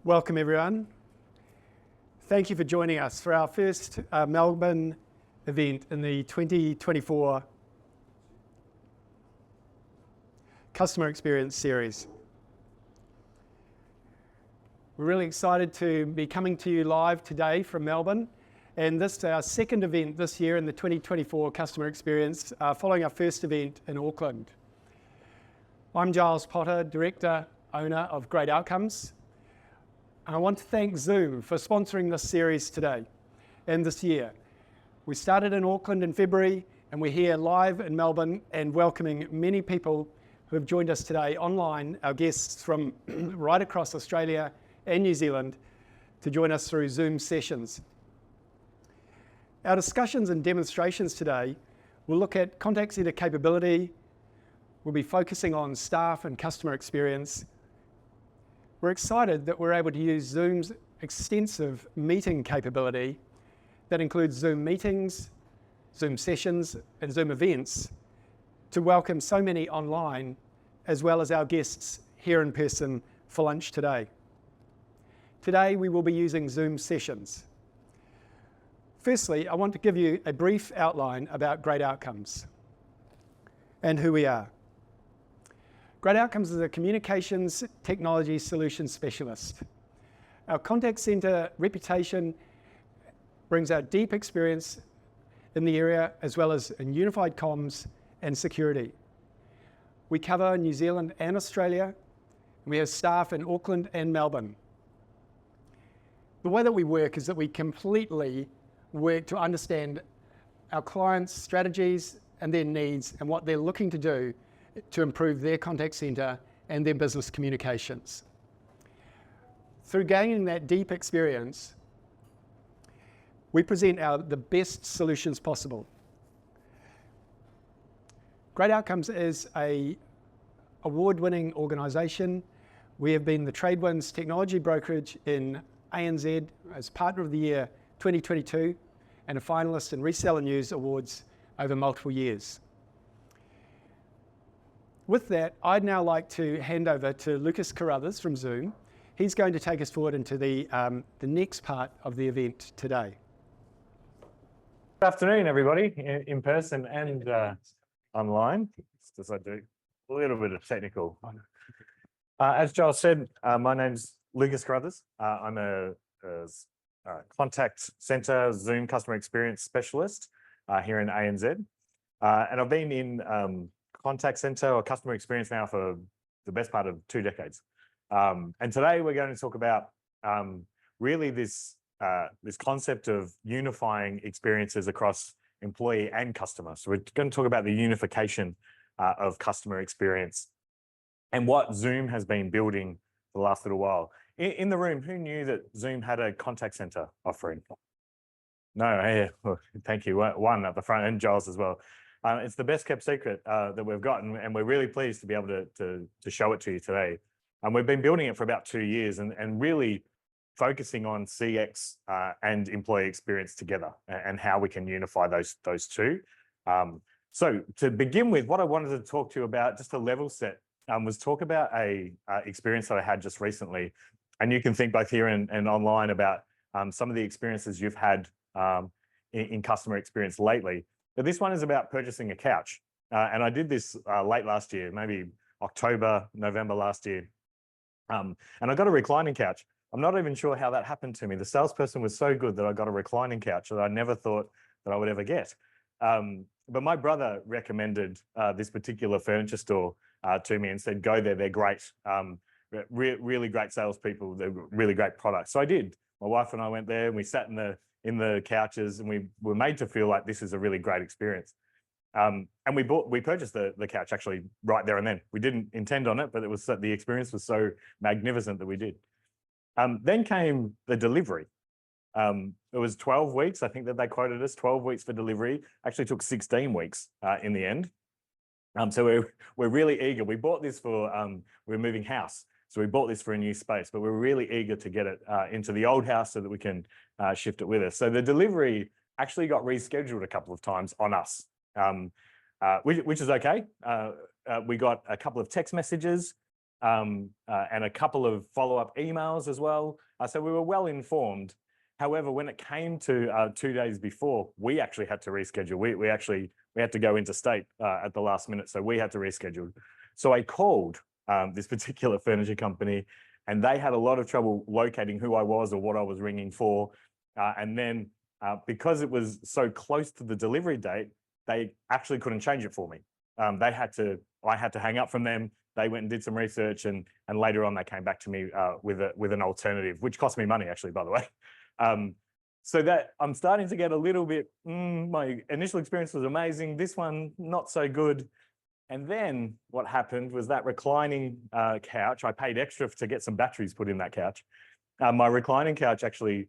Welcome everyone. Thank you for joining us for our first Melbourne event in the 2024 Customer Experience Series. We're really excited to be coming to you live today from Melbourne, and this is our second event this year in the 2024 Customer Experience, following our first event in Auckland. I'm Giles Potter, Director, Owner of Great Outcomes. I want to thank Zoom for sponsoring this series today and this year. We started in Auckland in February, and we're here live in Melbourne and welcoming many people who have joined us today online, our guests from right across Australia and New Zealand, to join us through Zoom sessions. Our discussions and demonstrations today will look at contact center capability. We'll be focusing on staff and customer experience. We're excited that we're able to use Zoom's extensive meeting capability that includes Zoom meetings, Zoom sessions, and Zoom events to welcome so many online, as well as our guests here in person for lunch today. Today, we will be using Zoom sessions. Firstly, I want to give you a brief outline about Great Outcomes and who we are. Great Outcomes is a communications technology solution specialist. Our contact center reputation brings our deep experience in the area, as well as in unified comms and security. We cover New Zealand and Australia, and we have staff in Auckland and Melbourne. The way that we work is that we completely work to understand our clients' strategies and their needs and what they're looking to do to improve their contact center and their business communications. Through gaining that deep experience, we present the best solutions possible. Great Outcomes is an award-winning organisation. We have been the TradeWinds Technology Brokerage in ANZ as Partner of the Year 2022 and a finalist in Reseller News Awards over multiple years. With that, I'd now like to hand over to Lucas Carruthers from Zoom. He's going to take us forward into the next part of the event today. Good afternoon, everybody, in person and online. Just as I do a little bit of technical. As Giles said, my name's Lucas Carruthers. I'm a contact center Zoom customer experience specialist here in ANZ. And I've been in contact center or customer experience now for the best part of 2 decades. And today we're going to talk about really this concept of unifying experiences across employee and customer. So we're going to talk about the unification of customer experience and what Zoom has been building for the last little while. In the room, who knew that Zoom had a contact center offering? No, yeah, well, thank you. One at the front, and Giles as well. It's the best kept secret that we've gotten, and we're really pleased to be able to show it to you today. And we've been building it for about 2 years and really focusing on CX and employee experience together and how we can unify those two. So to begin with, what I wanted to talk to you about, just a level set, was talk about a experience that I had just recently. And you can think both here and online about some of the experiences you've had in customer experience lately. But this one is about purchasing a couch. And I did this late last year, maybe October, November last year. And I got a reclining couch. I'm not even sure how that happened to me. The salesperson was so good that I got a reclining couch that I never thought that I would ever get. But my brother recommended this particular furniture store to me and said, go there, they're great. Really great salespeople, they're really great products. So I did. My wife and I went there and we sat in the couches, and we were made to feel like this is a really great experience. And we purchased the couch actually right there and then. We didn't intend on it, but the experience was so magnificent that we did. Then came the delivery. It was 12 weeks, I think that they quoted us, 12 weeks for delivery. Actually took 16 weeks in the end. So we're really eager. We bought this for, we're moving house. So we bought this for a new space, but we're really eager to get it into the old house so that we can shift it with us. So the delivery actually got rescheduled a couple of times on us, which is okay. We got a couple of text messages and a couple of follow-up emails as well. So we were well informed. However, when it came to 2 days before, we actually had to reschedule. We had to go interstate at the last minute, so we had to reschedule. So I called this particular furniture company, and they had a lot of trouble locating who I was or what I was ringing for. And then because it was so close to the delivery date, they actually couldn't change it for me. I had to hang up from them. They went and did some research, and later on they came back to me with an alternative, which cost me money actually, by the way. So that I'm starting to get a little bit, my initial experience was amazing. This one, not so good. And then what happened was that reclining couch, I paid extra to get some batteries put in that couch. My reclining couch actually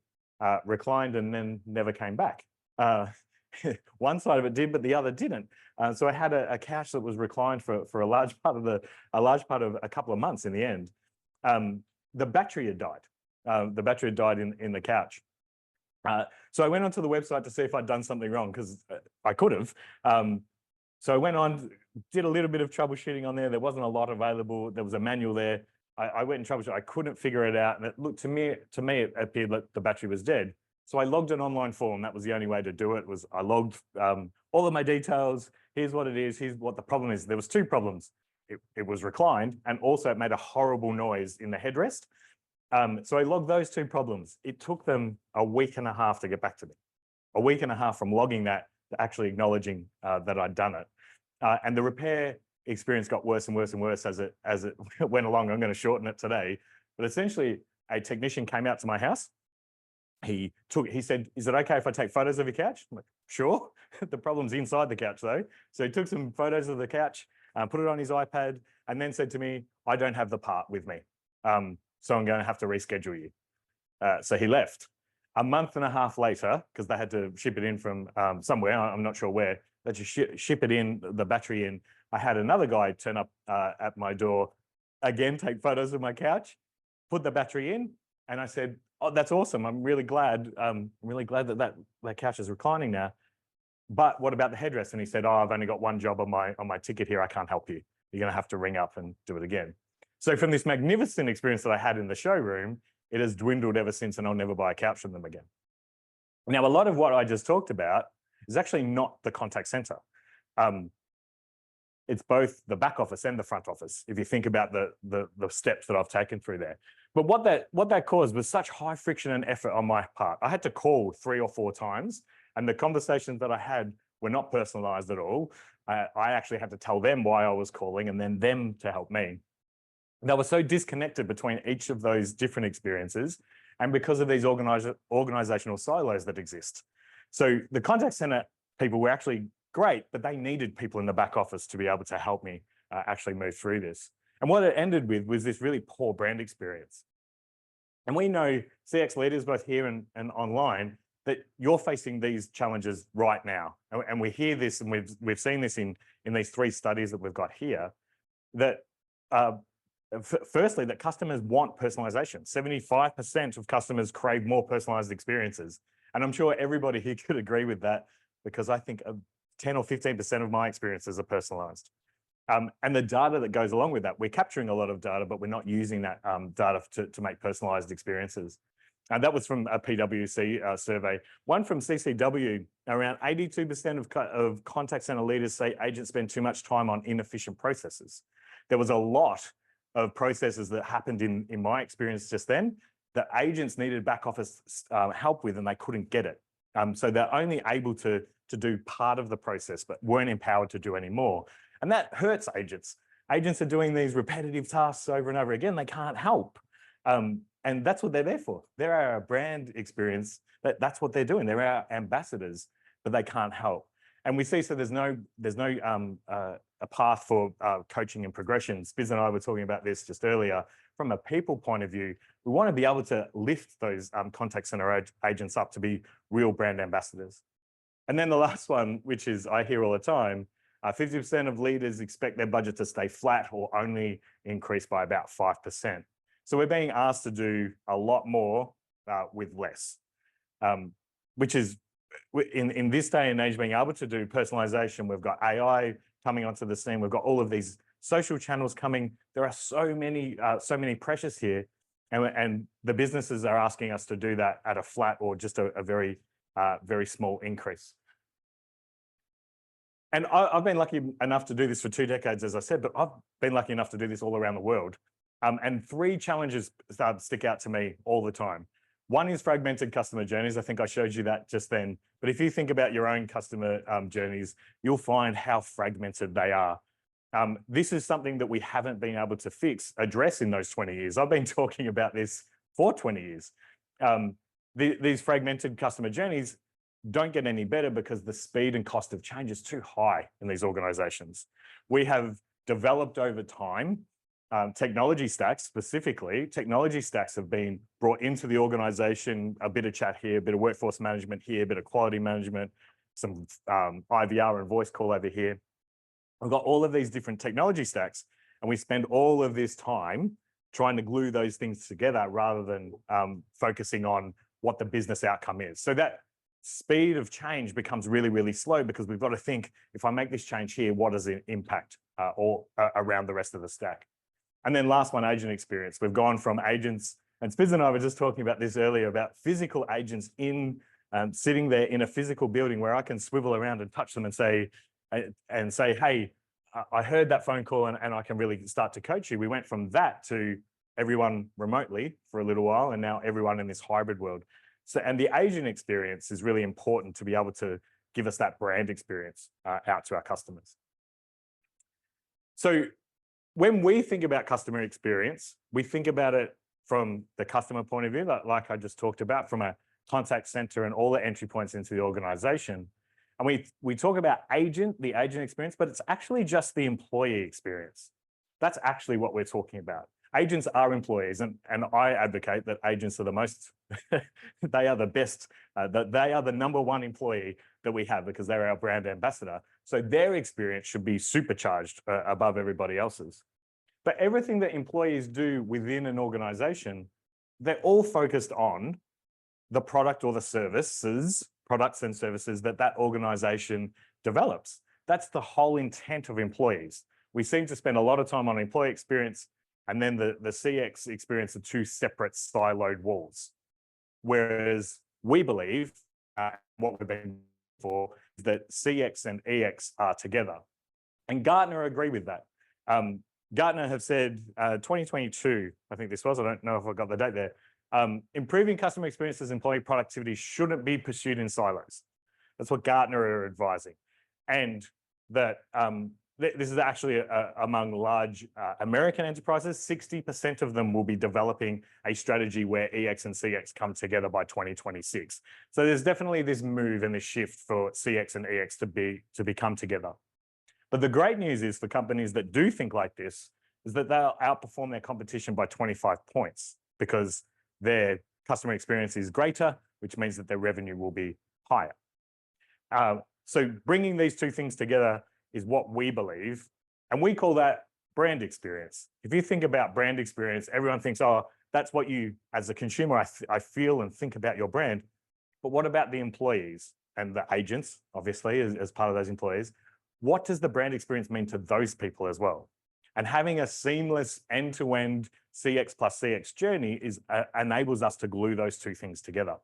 reclined and then never came back. One side of it did, but the other didn't. So I had a couch that was reclined for a large part of a couple of months in the end. The battery had died. The battery had died in the couch. So I went onto the website to see if I'd done something wrong, because I could have. So I went on, did a little bit of troubleshooting on there. There wasn't a lot available. There was a manual there. I went and troubleshooted. I couldn't figure it out. And it looked to me, it appeared like the battery was dead. So I logged an online form. That was the only way to do it. I logged all of my details. Here's what it is. Here's what the problem is. There was two problems. It was reclined, and also it made a horrible noise in the headrest. So I logged those two problems. It took them a week and a half to get back to me. A week and a half from logging that to actually acknowledging that I'd done it. And the repair experience got worse and worse and worse as it went along. I'm going to shorten it today. But essentially, a technician came out to my house. He said, "Is it okay if I take photos of your couch?" I'm like, "Sure." The problem's inside the couch though. So he took some photos of the couch, put it on his iPad, and then said to me, "I don't have the part with me. So I'm going to have to reschedule you." So he left. A month and a half later, because they had to ship it in from somewhere, I'm not sure where, they had to ship it in, the battery in. I had another guy turn up at my door, again, take photos of my couch, put the battery in, and I said, "Oh, that's awesome. I'm really glad. that couch is reclining now. But what about the headrest?" And he said, "Oh, I've only got one job on my ticket here. I can't help you. You're going to have to ring up and do it again." So from this magnificent experience that I had in the showroom, it has dwindled ever since, and I'll never buy a couch from them again. Now, a lot of what I just talked about is actually not the contact center. It's both the back office and the front office, if you think about the steps that I've taken through there. But what that caused was such high friction and effort on my part. I had to call 3 or 4 times, and the conversations that I had were not personalized at all. I actually had to tell them why I was calling, and then them to help me. They were so disconnected between each of those different experiences, and because of these organizational silos that exist. So the contact center people were actually great, but they needed people in the back office to be able to help me actually move through this. And what it ended with was this really poor brand experience. And we know CX leaders, both here and online, that you're facing these challenges right now. And we hear this, and we've seen this in these 3 studies that we've got here, that firstly, that customers want personalization. 75% of customers crave more personalized experiences. And I'm sure everybody here could agree with that, because I think 10 or 15% of my experiences are personalized. And the data that goes along with that, we're capturing a lot of data, but we're not using that data to make personalized experiences. And that was from a PwC survey. One from CCW, around 82% of contact center leaders say agents spend too much time on inefficient processes. There was a lot of processes that happened in my experience just then that agents needed back office help with, and they couldn't get it. So they're only able to do part of the process, but weren't empowered to do any more. And that hurts agents. Agents are doing these repetitive tasks over and over again. They can't help. And that's what they're there for. They're our brand experience. That's what they're doing. They're our ambassadors, but they can't help. And we see, so there's no a path for coaching and progression. Spiz and I were talking about this just earlier. From a people point of view, we want to be able to lift those contact center agents up to be real brand ambassadors. And then the last one, which is I hear all the time, 50% of leaders expect their budget to stay flat or only increase by about 5%. So we're being asked to do a lot more with less, which is in this day and age, being able to do personalization. We've got AI coming onto the scene. We've got all of these social channels coming. There are so many pressures here, and the businesses are asking us to do that at a flat or just a very small increase. And I've been lucky enough to do this for 2 decades, as I said, but I've been lucky enough to do this all around the world. And 3 challenges stick out to me all the time. One is fragmented customer journeys. I think I showed you that just then. But if you think about your own customer journeys, you'll find how fragmented they are. This is something that we haven't been able to address in those 20 years. I've been talking about this for 20 years. These fragmented customer journeys don't get any better because the speed and cost of change is too high in these organizations. We have developed over time technology stacks, specifically. Technology stacks have been brought into the organization, a bit of chat here, a bit of workforce management here, a bit of quality management, some IVR and voice call over here. We've got all of these different technology stacks, and we spend all of this time trying to glue those things together rather than focusing on what the business outcome is. So that speed of change becomes really, really slow because we've got to think, if I make this change here, what does it impact around the rest of the stack? And then last one, agent experience. We've gone from agents, and Spiz and I were just talking about this earlier, about physical agents sitting there in a physical building where I can swivel around and touch them and say, hey, I heard that phone call and I can really start to coach you. We went from that to everyone remotely for a little while, and now everyone in this hybrid world. So, and the agent experience is really important to be able to give us that brand experience out to our customers. So when we think about customer experience, we think about it from the customer point of view, like I just talked about, from a contact center and all the entry points into the organization. And we talk about the agent experience, but it's actually just the employee experience. That's actually what we're talking about. Agents are employees, and I advocate that agents are the most, they are the best, they are the #1 employee that we have because they're our brand ambassador. So their experience should be supercharged above everybody else's. But everything that employees do within an organization, they're all focused on the product or the products and services that organization develops. That's the whole intent of employees. We seem to spend a lot of time on employee experience, and then the CX experience are 2 separate siloed walls. Whereas we believe, what we've been for, is that CX and EX are together. And Gartner agree with that. Gartner have said 2022, I think this was, I don't know if I got the date there, improving customer experiences, employee productivity shouldn't be pursued in silos. That's what Gartner are advising. And that this is actually among large American enterprises. 60% of them will be developing a strategy where EX and CX come together by 2026. So there's definitely this move and this shift for CX and EX to become together. But the great news is for companies that do think like this, is that they'll outperform their competition by 25 points because their customer experience is greater, which means that their revenue will be higher. So bringing these 2 things together is what we believe, and we call that brand experience. If you think about brand experience, everyone thinks, oh, that's what you, as a consumer, I feel and think about your brand. But what about the employees and the agents, obviously, as part of those employees? What does the brand experience mean to those people as well? And having a seamless end-to-end CX plus CX journey enables us to glue those 2 things together.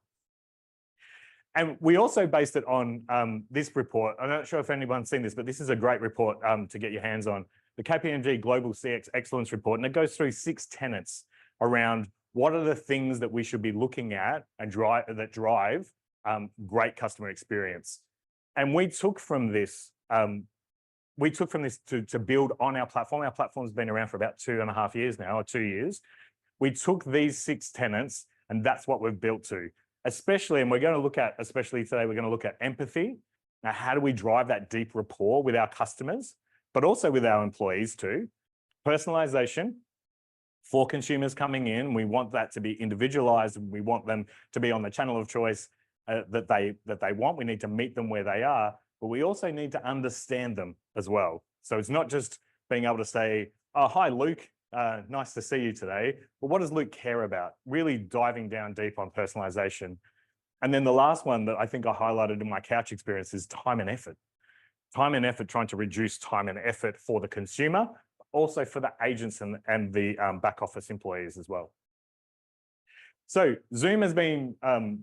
And we also based it on this report. I'm not sure if anyone's seen this, but this is a great report to get your hands on. The KPMG Global CX Excellence Report, and it goes through 6 tenets around what are the things that we should be looking at and that drive great customer experience. And we took from this to build on our platform. Our platform's been around for about 2.5 years now, or 2 years. We took these 6 tenets, and that's what we've built to. Especially, and we're going to look at, especially today, we're going to look at empathy. Now, how do we drive that deep rapport with our customers, but also with our employees too? Personalization for consumers coming in. We want that to be individualized, and we want them to be on the channel of choice that they want. We need to meet them where they are, but we also need to understand them as well. So it's not just being able to say, oh, hi, Luke. Nice to see you today. But what does Luke care about? Really diving down deep on personalization. And then the last one that I think I highlighted in my couch experience is time and effort. Time and effort, trying to reduce time and effort for the consumer, also for the agents and the back office employees as well. So Zoom has been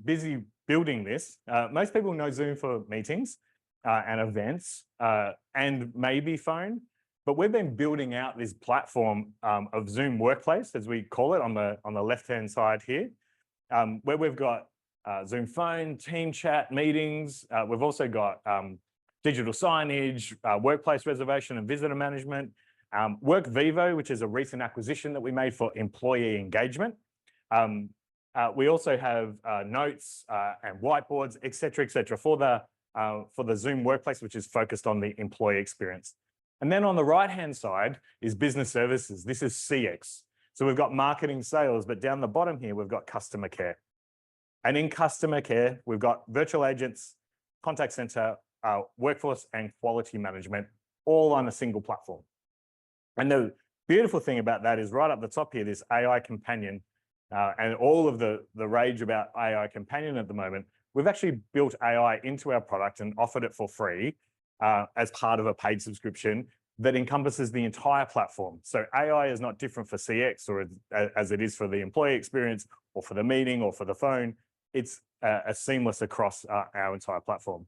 busy building this. Most people know Zoom for meetings and events and maybe phone, but we've been building out this platform of Zoom Workplace, as we call it, on the left-hand side here, where we've got Zoom Phone, Team Chat, meetings. We've also got digital signage, workplace reservation and visitor management, WorkVivo, which is a recent acquisition that we made for employee engagement. We also have notes and whiteboards, et cetera, for the Zoom Workplace, which is focused on the employee experience. And then on the right-hand side is business services. This is CX. So we've got marketing, sales, but down the bottom here, we've got customer care. And in customer care, we've got virtual agents, contact center, workforce and quality management, all on a single platform. And the beautiful thing about that is right up the top here, this AI companion, and all of the rage about AI companion at the moment, we've actually built AI into our product and offered it for free as part of a paid subscription that encompasses the entire platform. So AI is not different for CX or as it is for the employee experience or for the meeting or for the phone. It's a seamless across our entire platform.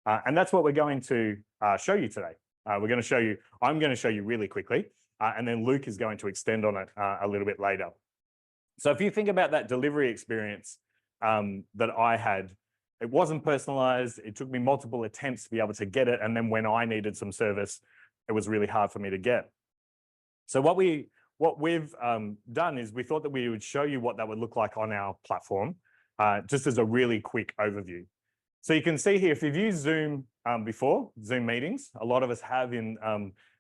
And that's what we're going to show you today. I'm going to show you really quickly, and then Luke is going to extend on it a little bit later. So if you think about that delivery experience that I had, it wasn't personalized. It took me multiple attempts to be able to get it. And then when I needed some service, it was really hard for me to get. So what we've done is we thought that we would show you what that would look like on our platform, just as a really quick overview. So you can see here, if you've used Zoom before, Zoom meetings, a lot of us have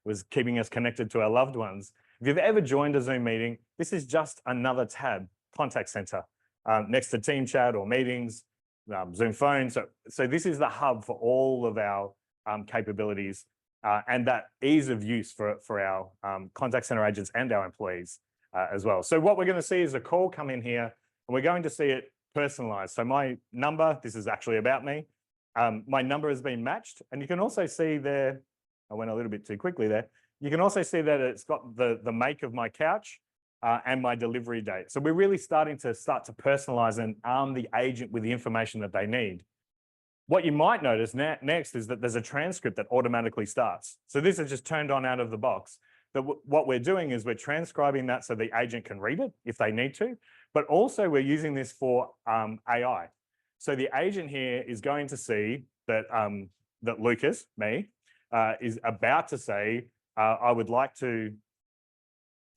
was keeping us connected to our loved ones. If you've ever joined a Zoom meeting, this is just another tab, contact center, next to team chat or meetings, Zoom phone. So this is the hub for all of our capabilities and that ease of use for our contact center agents and our employees as well. So what we're going to see is a call come in here, and we're going to see it personalized. So my number, this is actually about me. My number has been matched, and you can also see there, I went a little bit too quickly there. You can also see that it's got the make of my couch and my delivery date. So we're really starting to personalize and arm the agent with the information that they need. What you might notice next is that there's a transcript that automatically starts. So this is just turned on out of the box. But what we're doing is we're transcribing that so the agent can read it if they need to, but also we're using this for AI. So the agent here is going to see that that Lucas, me, is about to say, I would like to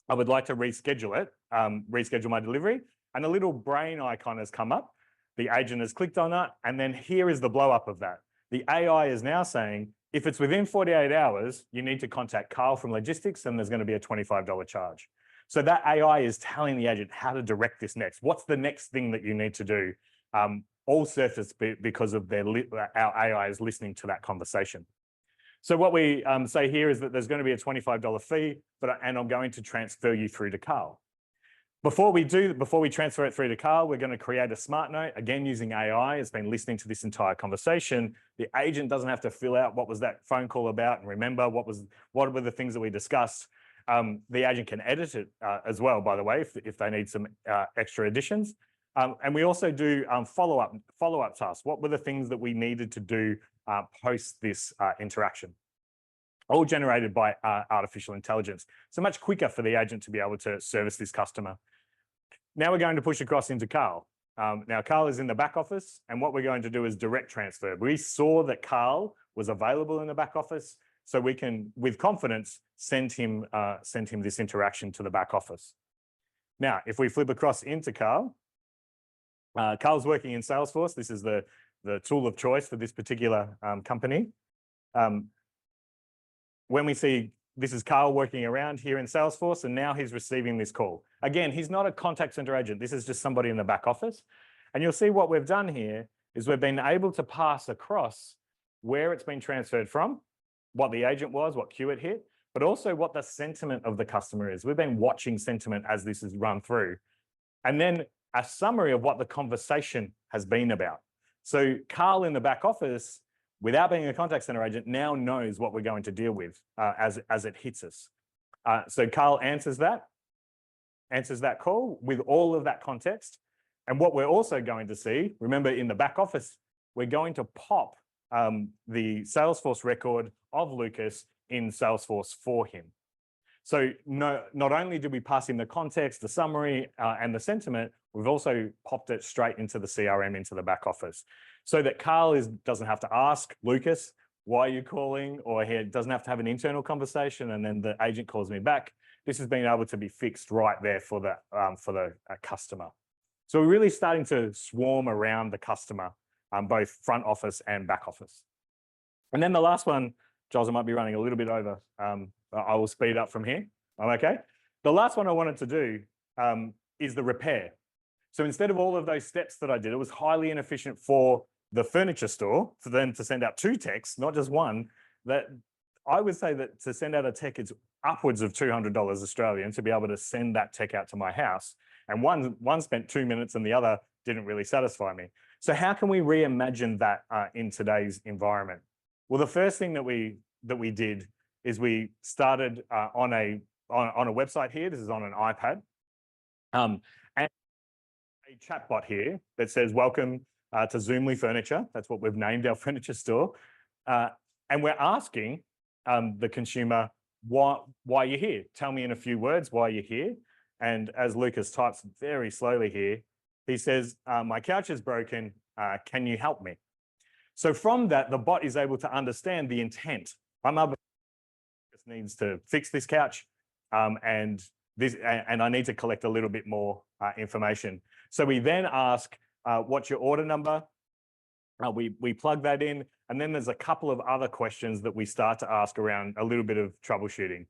reschedule it, reschedule my delivery, and a little brain icon has come up. The agent has clicked on that, and then here is the blow up of that. The AI is now saying, if it's within 48 hours, you need to contact Carl from logistics, and there's going to be a $25 charge. So that AI is telling the agent how to direct this next. What's the next thing that you need to do? All surfaced because of our AI is listening to that conversation. So what we say here is that there's going to be a $25 fee, and I'm going to transfer you through to Carl. Before we transfer it through to Carl, we're going to create a smart note, again, using AI. It's been listening to this entire conversation. The agent doesn't have to fill out what was that phone call about and remember what were the things that we discussed. The agent can edit it as well, by the way, if they need some extra additions. And we also do follow-up tasks. What were the things that we needed to do post this interaction? All generated by artificial intelligence. So much quicker for the agent to be able to service this customer. Now we're going to push across into Carl. Now Carl is in the back office, and what we're going to do is direct transfer. We saw that Carl was available in the back office, so we can, with confidence, send him this interaction to the back office. Now, if we flip across into Carl, Carl's working in Salesforce. This is the tool of choice for this particular company. When we see this is Carl working around here in Salesforce, and now he's receiving this call. Again, he's not a contact center agent. This is just somebody in the back office. And you'll see what we've done here is we've been able to pass across where it's been transferred from, what the agent was, what queue it hit, but also what the sentiment of the customer is. We've been watching sentiment as this has run through. And then a summary of what the conversation has been about. So Carl in the back office, without being a contact center agent, now knows what we're going to deal with as it hits us. So Carl answers that call with all of that context. And what we're also going to see, remember in the back office, we're going to pop the Salesforce record of Lucas in Salesforce for him. So not only did we pass him the context, the summary, and the sentiment, we've also popped it straight into the CRM, into the back office, so that Carl doesn't have to ask Lucas, why are you calling? Or he doesn't have to have an internal conversation and then the agent calls me back. This has been able to be fixed right there for the customer. So we're really starting to swarm around the customer, both front office and back office. And then the last one, Giles, I might be running a little bit over. I will speed up from here. I'm okay. The last one I wanted to do is the repair. So instead of all of those steps that I did, it was highly inefficient for the furniture store for them to send out 2 techs, not just one. That I would say that to send out a tech, it's upwards of $200 Australian to be able to send that tech out to my house. And one spent 2 minutes and the other didn't really satisfy me. So how can we reimagine that in today's environment? Well, the first thing that we did is we started on a website here. This is on an iPad, and a chatbot here that says, welcome to Zoomly Furniture. That's what we've named our furniture store. And we're asking the consumer, why you're here. Tell me in a few words why you're here. And as Lucas types very slowly here, he says, my couch is broken. Can you help me? So from that, the bot is able to understand the intent. Lucas needs to fix this couch, and I need to collect a little bit more information. So we then ask, what's your order number? We plug that in, and then there's a couple of other questions that we start to ask around a little bit of troubleshooting.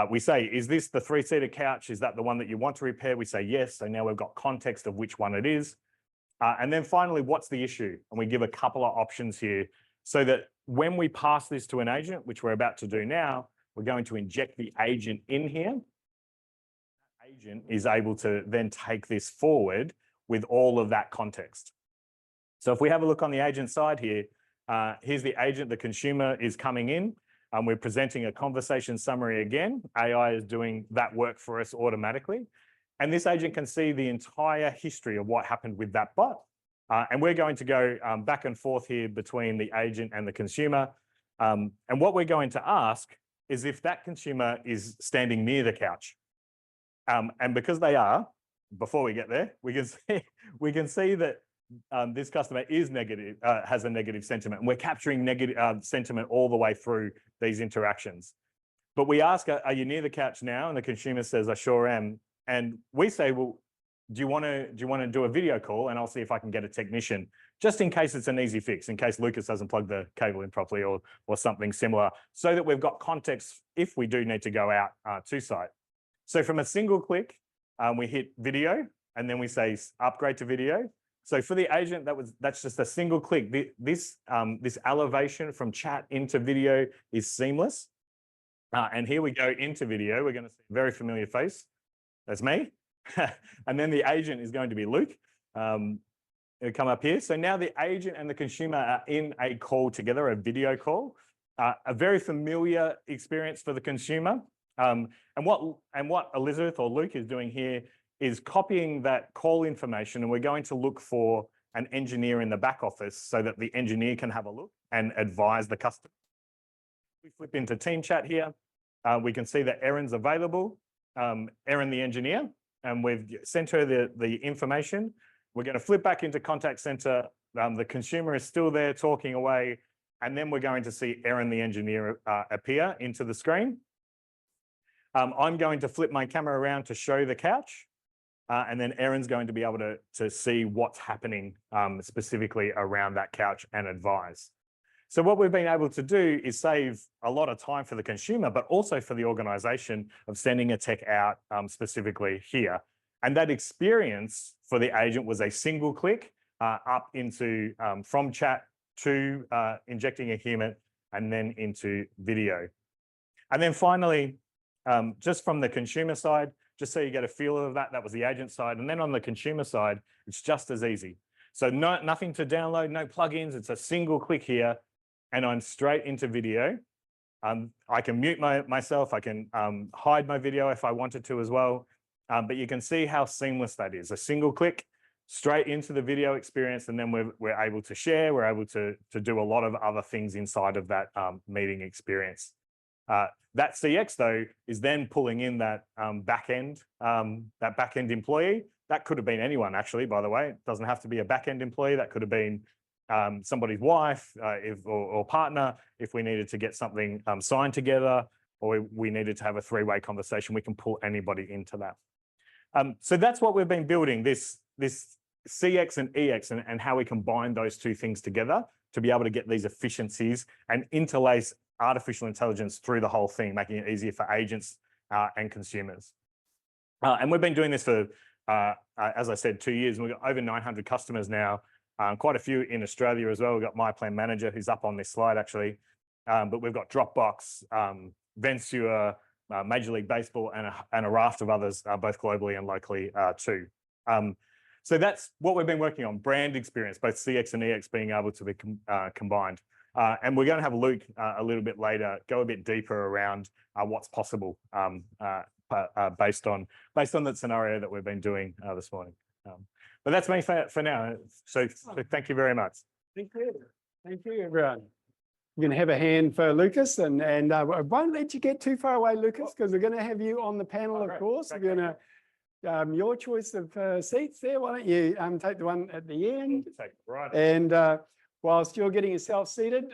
We say, is this the 3-seater couch? Is that the one that you want to repair? We say yes. So now we've got context of which one it is. And then finally, what's the issue? And we give a couple of options here so that when we pass this to an agent, which we're about to do now, we're going to inject the agent in here. That agent is able to then take this forward with all of that context. So if we have a look on the agent side here, here's the agent, the consumer is coming in. We're presenting a conversation summary again. AI is doing that work for us automatically. And this agent can see the entire history of what happened with that bot. And we're going to go back and forth here between the agent and the consumer. And what we're going to ask is if that consumer is standing near the couch. And because they are, before we get there, we can see that this customer is negative, has a negative sentiment. And we're capturing negative sentiment all the way through these interactions. But we ask, are you near the couch now? And the consumer says, I sure am. And we say, well, do you want to do a video call? And I'll see if I can get a technician, just in case it's an easy fix, in case Lucas doesn't plug the cable in properly or something similar, so that we've got context if we do need to go out to site. So from a single click, we hit video, and then we say upgrade to video. So for the agent, that's just a single click. This elevation from chat into video is seamless. And here we go into video. We're going to see a very familiar face. That's me. And then the agent is going to be Luke. It'll come up here. So now the agent and the consumer are in a call together, a video call. A very familiar experience for the consumer. And what Elizabeth or Luke is doing here is copying that call information, and we're going to look for an engineer in the back office so that the engineer can have a look and advise the customer. We flip into team chat here. We can see that Erin's available, Erin the engineer, and we've sent her the information. We're going to flip back into contact center. The consumer is still there talking away, and then we're going to see Erin the engineer appear into the screen. I'm going to flip my camera around to show the couch. And then Erin's going to be able to see what's happening specifically around that couch and advise. So what we've been able to do is save a lot of time for the consumer, but also for the organization of sending a tech out specifically here. And that experience for the agent was a single click up into from chat to injecting a human and then into video. And then finally, just from the consumer side, just so you get a feel of that, that was the agent side. And then on the consumer side, it's just as easy. So nothing to download, no plugins. It's a single click here, and I'm straight into video. I can mute myself. I can hide my video if I wanted to as well. But you can see how seamless that is. A single click straight into the video experience, and then we're able to share. We're able to do a lot of other things inside of that meeting experience. That CX though is then pulling in that back end employee. That could have been anyone actually, by the way. It doesn't have to be a back end employee. That could have been somebody's wife or partner. If we needed to get something signed together, or we needed to have a three-way conversation, we can pull anybody into that. So that's what we've been building, this CX and EX, and how we combine those two things together to be able to get these efficiencies and interlace artificial intelligence through the whole thing, making it easier for agents and consumers. And we've been doing this for, as I said, 2 years, and we've got over 900 customers now, quite a few in Australia as well. We've got My Plan Manager, who's up on this slide actually, but we've got Dropbox, Vensure, Major League Baseball, and a raft of others, both globally and locally too. So that's what we've been working on, brand experience, both CX and EX being able to be combined. And we're going to have Luke a little bit later go a bit deeper around what's possible based on the scenario that we've been doing this morning. But that's me for now. So thank you very much. Thank you. Thank you, everyone. We're going to have a hand for Lucas, and I won't let you get too far away, Lucas, because we're going to have you on the panel, of course. We're going to your choice of seats there. Why don't you take the one at the end? Right. And whilst you're getting yourself seated,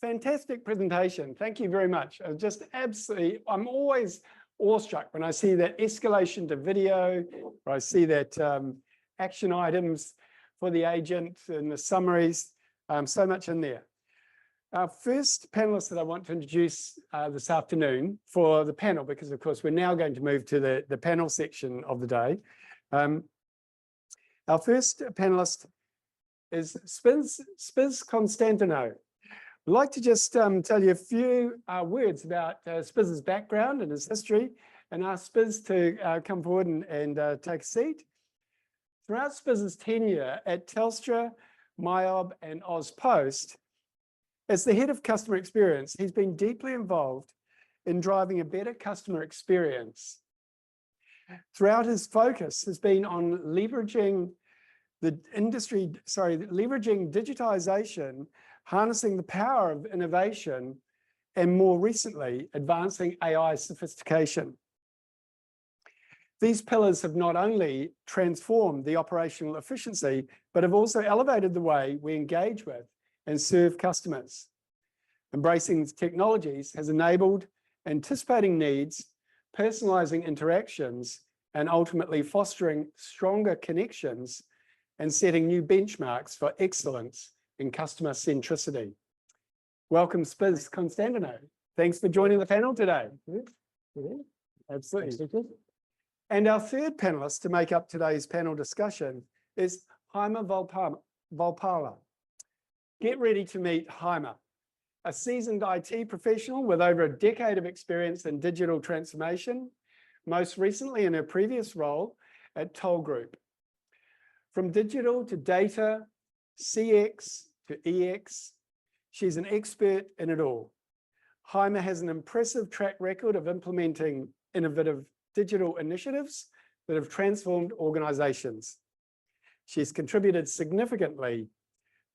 fantastic presentation. Thank you very much. Just absolutely, I'm always awestruck when I see that escalation to video, or I see that action items for the agent and the summaries, so much in there. Our first panelist that I want to introduce this afternoon for the panel, because of course we're now going to move to the panel section of the day. Our first panelist is Spiz Constantino. I'd like to just tell you a few words about Spiz's background and his history, and ask Spiz to come forward and take a seat. Throughout Spiz's tenure at Telstra, MYOB, and AusPost, as the head of customer experience, he's been deeply involved in driving a better customer experience. Throughout, his focus has been on leveraging digitization, harnessing the power of innovation, and more recently, advancing AI sophistication. These pillars have not only transformed the operational efficiency, but have also elevated the way we engage with and serve customers. Embracing technologies has enabled anticipating needs, personalizing interactions, and ultimately fostering stronger connections and setting new benchmarks for excellence in customer centricity. Welcome, Spiz Constantino. Thanks for joining the panel today. Absolutely. And our third panelist to make up today's panel discussion is Jaime Valpala. Get ready to meet Jaime, a seasoned IT professional with over a decade of experience in digital transformation, most recently in her previous role at Toll Group. From digital to data, CX to EX, she's an expert in it all. Jaime has an impressive track record of implementing innovative digital initiatives that have transformed organizations. She's contributed significantly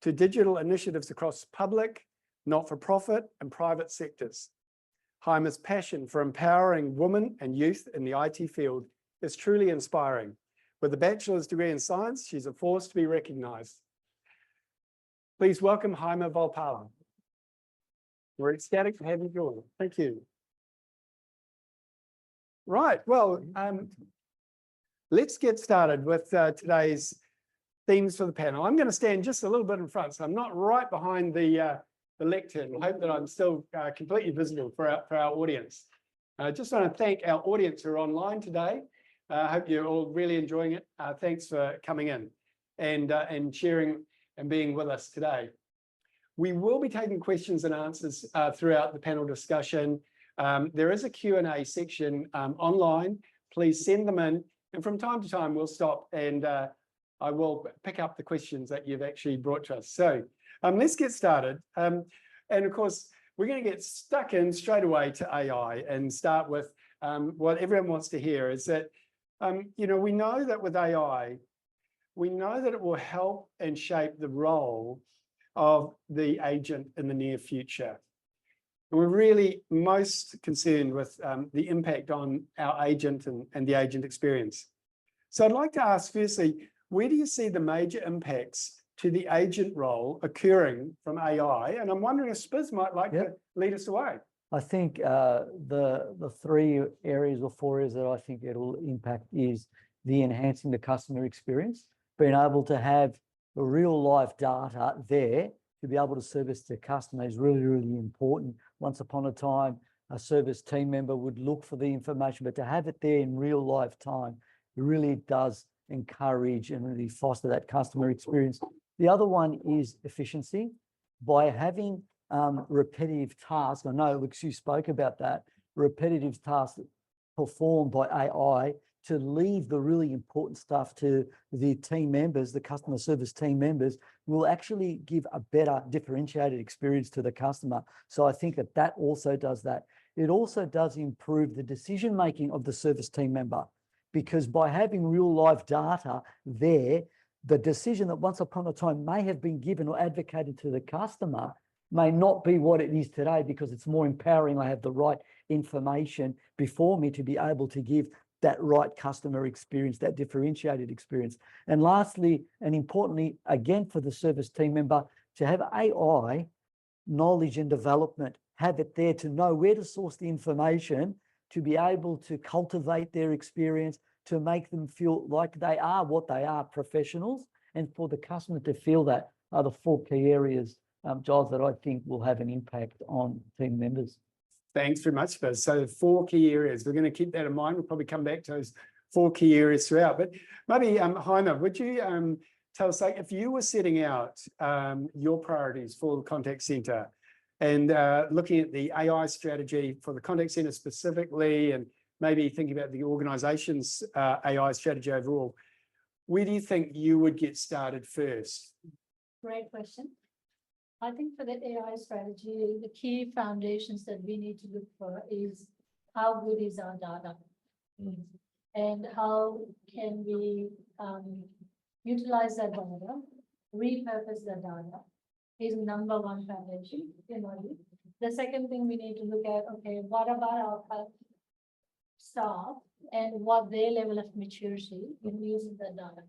to digital initiatives across public, not-for-profit, and private sectors. Jaime's passion for empowering women and youth in the IT field is truly inspiring. With a bachelor's degree in science, she's a force to be recognized. Please welcome Jaime Valpala. We're ecstatic to have you join. Thank you. Right, well, let's get started with today's themes for the panel. I'm going to stand just a little bit in front, so I'm not right behind the lectern. I hope that I'm still completely visible for our audience. I just want to thank our audience who are online today. I hope you're all really enjoying it. Thanks for coming in and sharing and being with us today. We will be taking questions and answers throughout the panel discussion. There is a Q&A section online. Please send them in, and from time to time we'll stop and I will pick up the questions that you've actually brought to us. So let's get started. And of course, we're going to get stuck in straight away to AI and start with what everyone wants to hear is that, we know that with AI, we know that it will help and shape the role of the agent in the near future. And we're really most concerned with the impact on our agent and the agent experience. So I'd like to ask firstly, where do you see the major impacts to the agent role occurring from AI? And I'm wondering if Spiz might like to lead us away. I think the 3 areas or 4 areas that I think it'll impact is the enhancing the customer experience, being able to have the real life data there to be able to service the customer is really, really important. Once upon a time, a service team member would look for the information, but to have it there in real life time, it really does encourage and really foster that customer experience. The other one is efficiency. By having repetitive tasks, I know, Lucas, you spoke about that, repetitive tasks performed by AI to leave the really important stuff to the team members, the customer service team members, will actually give a better differentiated experience to the customer. So I think that that also does that. It also does improve the decision-making of the service team member, because by having real life data there, the decision that once upon a time may have been given or advocated to the customer may not be what it is today, because it's more empowering. I have the right information before me to be able to give that right customer experience, that differentiated experience. And lastly, and importantly, again, for the service team member, to have AI knowledge and development, have it there to know where to source the information, to be able to cultivate their experience, to make them feel like they are what they are, professionals, and for the customer to feel that are the 4 key areas, Giles, that I think will have an impact on team members. Thanks very much, Spiz. So 4 key areas. We're going to keep that in mind. We'll probably come back to those 4 key areas throughout. But maybe, Jaime, would you tell us, like, if you were setting out your priorities for the contact center and looking at the AI strategy for the contact center specifically, and maybe thinking about the organization's AI strategy overall, where do you think you would get started first? Great question. I think for the AI strategy, the key foundations that we need to look for is how good is our data, and how can we utilize that data, repurpose that data is number 1 foundation. The second thing we need to look at, okay, what about our staff and what their level of maturity in using the data.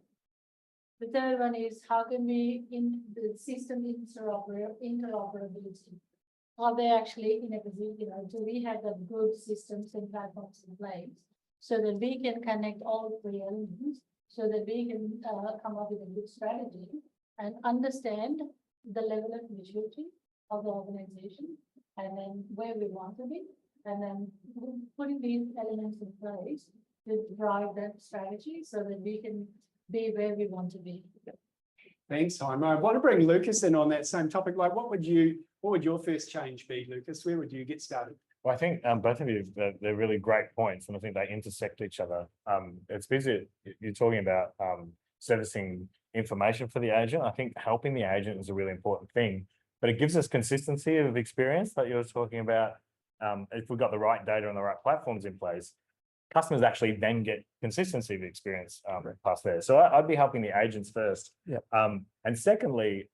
The third one is how can we in the system interoperability? Are they actually in a position, do we have the good systems and platforms in place so that we can connect all 3 elements, so that we can come up with a good strategy and understand the level of maturity of the organization and then where we want to be, and then putting these elements in place to drive that strategy so that we can be where we want to be. Thanks, Jaime. I want to bring Lucas in on that same topic. Like, what would your first change be, Lucas? Where would you get started? Well, I think both of you, they're really great points, and I think they intersect each other. It's busy. You're talking about servicing information for the agent. I think helping the agent is a really important thing, but it gives us consistency of experience that you were talking about. If we've got the right data and the right platforms in place, customers actually then get consistency of experience past there. So I'd be helping the agents first. Yep. And secondly,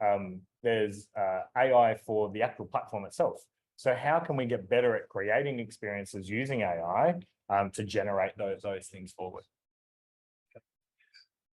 there's AI for the actual platform itself. So how can we get better at creating experiences using AI to generate those things forward?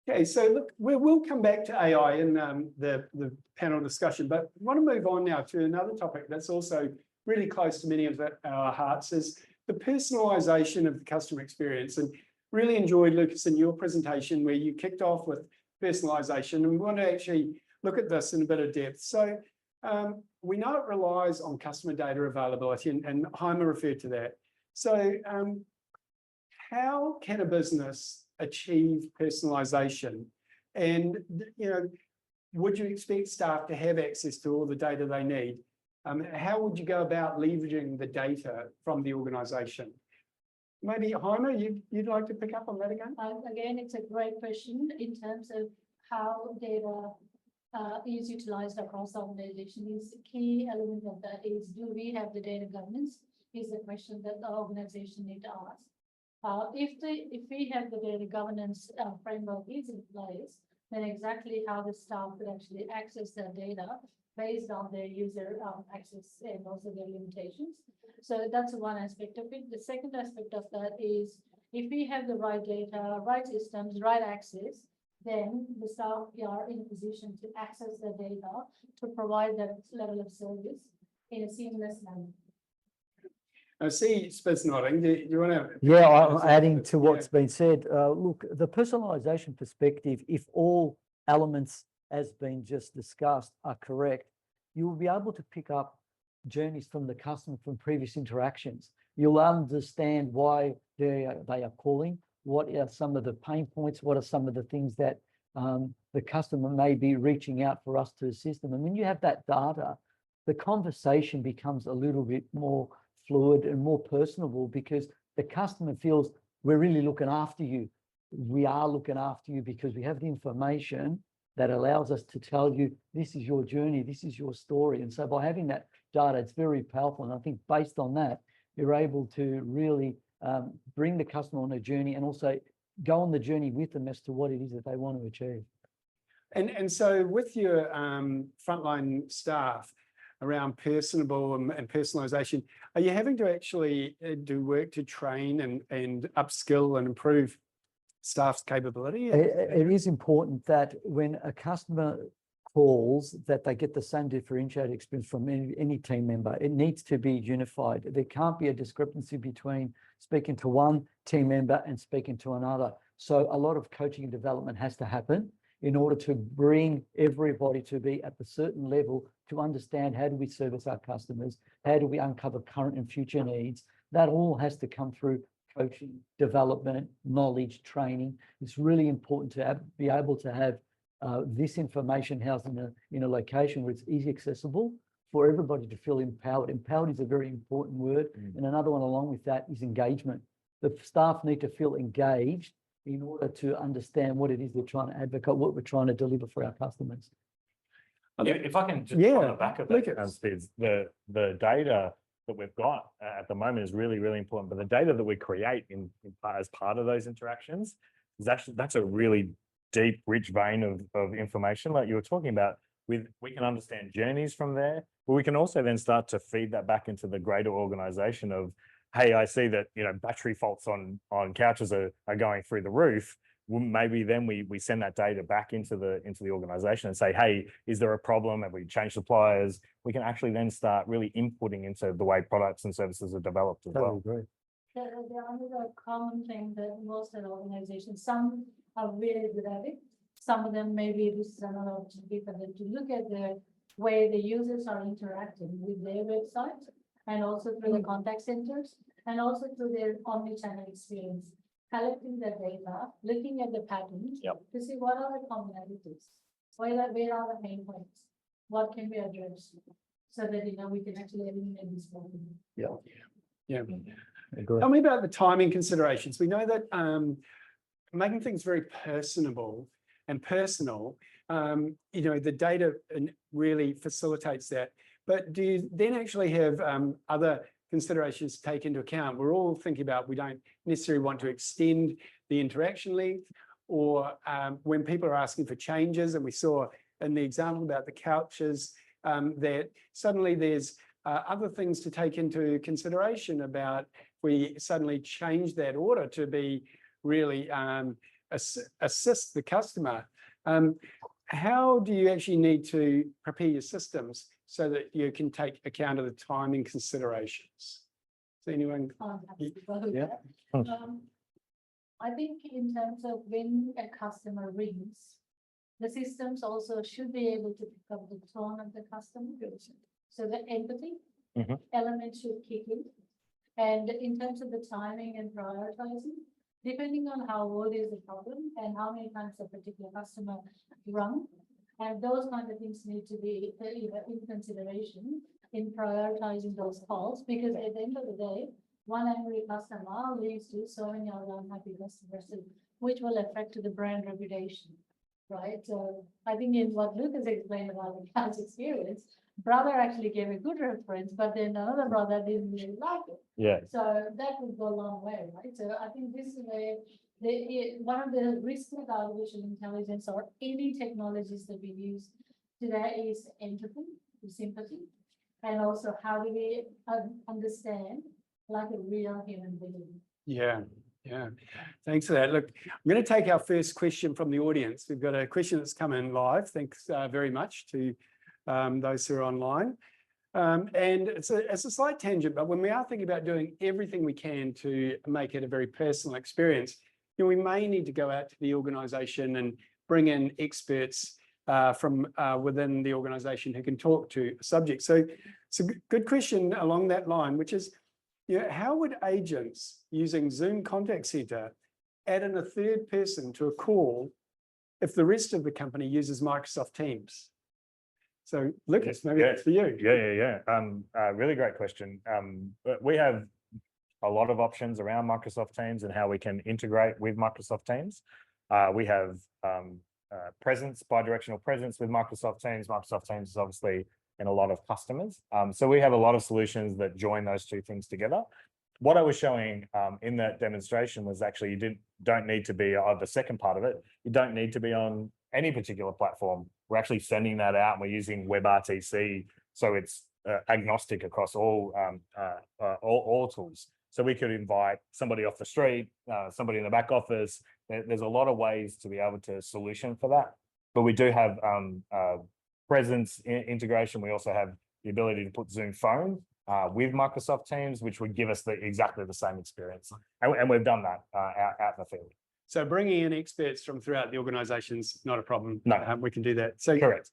Okay, so look, we'll come back to AI in the panel discussion, but I want to move on now to another topic that's also really close to many of our hearts, is the personalisation of the customer experience. And really enjoyed, Lucas, in your presentation where you kicked off with personalisation, and we want to actually look at this in a bit of depth. So we know it relies on customer data availability, and Jaime referred to that. So how can a business achieve personalisation? And would you expect staff to have access to all the data they need? How would you go about leveraging the data from the organisation? Maybe Jaime, you'd like to pick up on that again? Again, it's a great question in terms of how data is utilized across the organization. Is key element of that is, do we have the data governance? Is the question that the organization need to ask. If we have the data governance framework is in place, then exactly how the staff could actually access that data based on their user access and also their limitations. So that's one aspect of it. The second aspect of that is, if we have the right data, right systems, right access, then the staff are in a position to access the data to provide that level of service in a seamless manner. I see Spiz nodding. Do you want to? Yeah, I'm adding to what's been said. Look, the personalisation perspective, if all elements as been just discussed are correct, you will be able to pick up journeys from the customer from previous interactions. You'll understand why they are calling, what are some of the pain points, what are some of the things that the customer may be reaching out for us to assist them. And when you have that data, the conversation becomes a little bit more fluid and more personable, because the customer feels we're really looking after you. We are looking after you because we have the information that allows us to tell you, this is your journey, this is your story. And so by having that data, it's very powerful. And I think based on that, you're able to really bring the customer on a journey and also go on the journey with them as to what it is that they want to achieve. And so with your frontline staff around personable and personalisation, are you having to actually do work to train and upskill and improve staff's capability? It is important that when a customer calls, that they get the same differentiated experience from any team member. It needs to be unified. There can't be a discrepancy between speaking to one team member and speaking to another. So a lot of coaching and development has to happen in order to bring everybody to be at the certain level to understand, how do we service our customers? How do we uncover current and future needs? That all has to come through coaching, development, knowledge, training. It's really important to be able to have this information housed in a location where it's easy accessible for everybody to feel empowered. Empowered is a very important word. And another one along with that is engagement. The staff need to feel engaged in order to understand what it is they're trying to advocate, what we're trying to deliver for our customers. If I can just on the back of that, Spiz, the data that we've got at the moment is really, really important. But the data that we create as part of those interactions is actually, that's a really deep, rich vein of information like you were talking about. We can understand journeys from there, but we can also then start to feed that back into the greater organization of, hey, I see that, battery faults on couches are going through the roof. Well, maybe then we send that data back into the organization and say, hey, is there a problem? Have we changed suppliers? We can actually then start really inputting into the way products and services are developed as well. Agree. The other common thing that most of the organizations, some are really good at it. Some of them, maybe this is another opportunity for them to look at the way the users are interacting with their websites, and also through the contact centers, and also through their omni-channel experience, collecting the data, looking at the patterns to see what are the commonalities, where are the main points, what can be addressed, so that we can actually eliminate this problem. Yeah. Tell me about the timing considerations. We know that making things very personable and personal, the data really facilitates that. But do you then actually have other considerations to take into account? We're all thinking about, we don't necessarily want to extend the interaction length, or when people are asking for changes, and we saw in the example about the couches, that suddenly there's other things to take into consideration about if we suddenly change that order to be really assist the customer. How do you actually need to prepare your systems so that you can take account of the timing considerations? Is anyone? I think in terms of when a customer rings, the systems also should be able to pick up the tone of the customer. So the empathy element should kick in. And in terms of the timing and prioritizing, depending on how old is the problem and how many times a particular customer rung, and those kind of things need to be in consideration in prioritizing those calls, because at the end of the day, one angry customer leads to so many other unhappy customers, which will affect the brand reputation. right? So I think in what Lucas explained about the class experience, brother actually gave a good reference, but then another brother didn't really like it. Yeah. So that would go a long way, right? So I think this is where one of the risks with artificial intelligence or any technologies that we use today is empathy, sympathy, and also how do we understand like a real human being. Yeah, yeah. Thanks for that. Look, I'm going to take our first question from the audience. We've got a question that's come in live. Thanks very much to those who are online. And it's a slight tangent, but when we are thinking about doing everything we can to make it a very personal experience, we may need to go out to the organisation and bring in experts from within the organisation who can talk to a subject. So it's a good question along that line, which is, how would agents using Zoom Contact Centre add in a third person to a call if the rest of the company uses Microsoft Teams? So Lucas, maybe that's for you. Yeah. Really great question. We have a lot of options around Microsoft Teams and how we can integrate with Microsoft Teams. We have bidirectional presence with Microsoft Teams. Microsoft Teams is obviously in a lot of customers. So we have a lot of solutions that join those two things together. What I was showing in that demonstration was actually you don't need to be the second part of it. You don't need to be on any particular platform. We're actually sending that out and we're using WebRTC, so it's agnostic across all tools. So we could invite somebody off the street, somebody in the back office. There's a lot of ways to be able to solution for that. But we do have presence integration. We also have the ability to put Zoom Phone with Microsoft Teams, which would give us exactly the same experience. And we've done that out in the field. So bringing in experts from throughout the organisation's not a problem. No. We can do that. So Correct.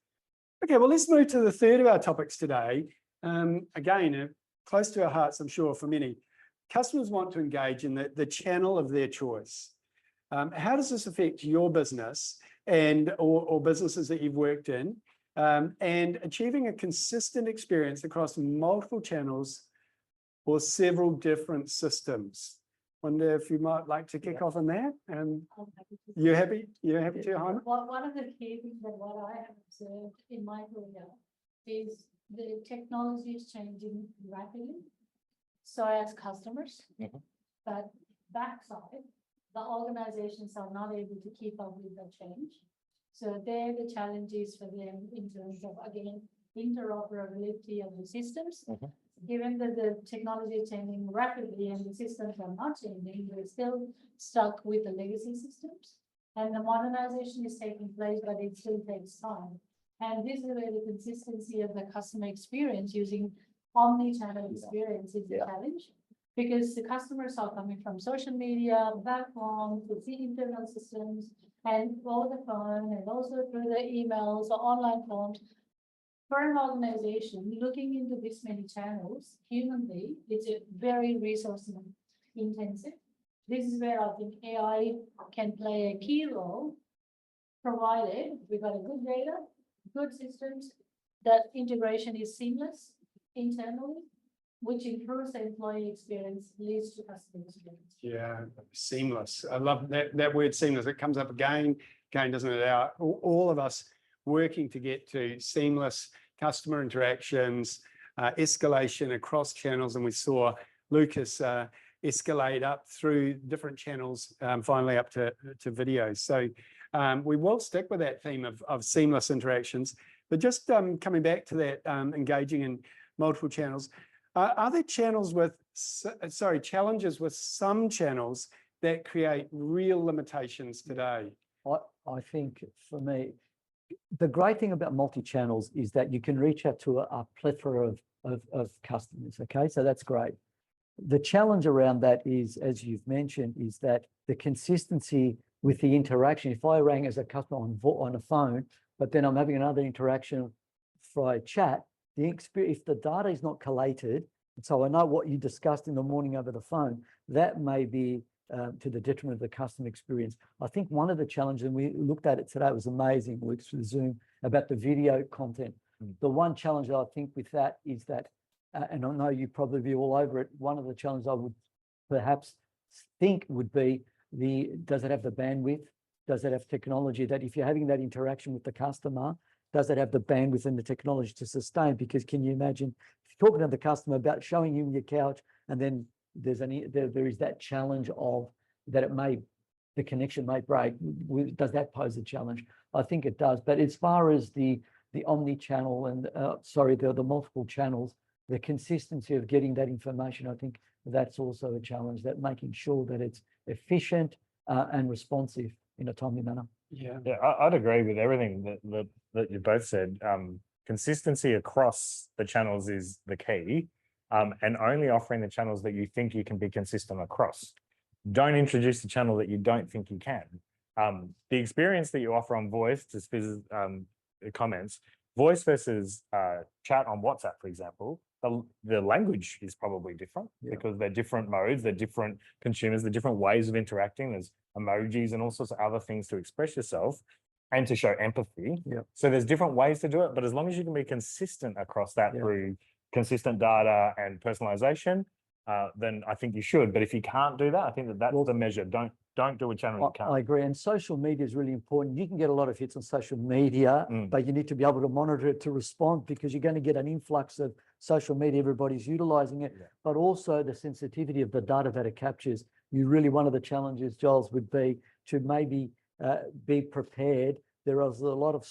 Okay, well, let's move to the third of our topics today. Again, close to our hearts, I'm sure, for many. Customers want to engage in the channel of their choice. How does this affect your business or businesses that you've worked in, and achieving a consistent experience across multiple channels or several different systems? Wonder if you might like to kick off on that. You happy? You're happy to, Hannah? Well, one of the key things that what I have observed in my career is the technology is changing rapidly. So as customers, but backside, the organizations are not able to keep up with the change. So there the challenges for them in terms of, again, interoperability of the systems. Given that the technology is changing rapidly and the systems are not changing, we're still stuck with the legacy systems. And the modernization is taking place, but it still takes time. And this is where the consistency of the customer experience using omni-channel experience is the challenge, because the customers are coming from social media, platforms, the internal systems, and over the phone, and also through the emails or online forms. For an organization looking into this many channels, humanly, it's a very resource intensive. This is where I think AI can play a key role, provided we've got a good data, good systems, that integration is seamless internally, which improves the employee experience, leads to customer experience. Yeah, seamless. I love that word seamless. It comes up again, doesn't it? All of us working to get to seamless customer interactions, escalation across channels, and we saw Lucas escalate up through different channels, finally up to videos. So we will stick with that theme of seamless interactions, but just coming back to that, engaging in multiple channels. Are there challenges with some channels that create real limitations today? I think for me, the great thing about multi-channels is that you can reach out to a plethora of customers. Okay, so that's great. The challenge around that is, as you've mentioned, is that the consistency with the interaction. If I rang as a customer on a phone, but then I'm having another interaction via chat, if the data is not collated, so I know what you discussed in the morning over the phone, that may be to the detriment of the customer experience. I think one of the challenges, and we looked at it today, it was amazing, Luke, through Zoom, about the video content. The one challenge that I think with that is that, and I know you probably be all over it, one of the challenges I would perhaps think would be does it have the bandwidth Does it have technology that if you're having that interaction with the customer, does it have the bandwidth and the technology to sustain? Because can you imagine if you're talking to the customer about showing him your couch, and then there is that challenge of that the connection may break. Does that pose a challenge? I think it does. But as far as the omni-channel and the multiple channels, the consistency of getting that information, I think that's also a challenge, that making sure that it's efficient and responsive in a timely manner. Yeah. Yeah, I'd agree with everything that you both said. Consistency across the channels is the key, and only offering the channels that you think you can be consistent across. Don't introduce the channel that you don't think you can. The experience that you offer on voice, to Spiz's comments, voice versus chat on WhatsApp, for example, the language is probably different because they're different modes, they're different consumers, they're different ways of interacting. There's emojis and all sorts of other things to express yourself and to show empathy. So there's different ways to do it, but as long as you can be consistent across that through consistent data and personalization, then I think you should. But if you can't do that, I think that's the measure. Don't do a channel you can't. I agree. And social media is really important. You can get a lot of hits on social media, but you need to be able to monitor it to respond, because you're going to get an influx of social media. Everybody's utilizing it, but also the sensitivity of the data that it captures. One of the challenges, Giles, would be to maybe be prepared. There is a lot of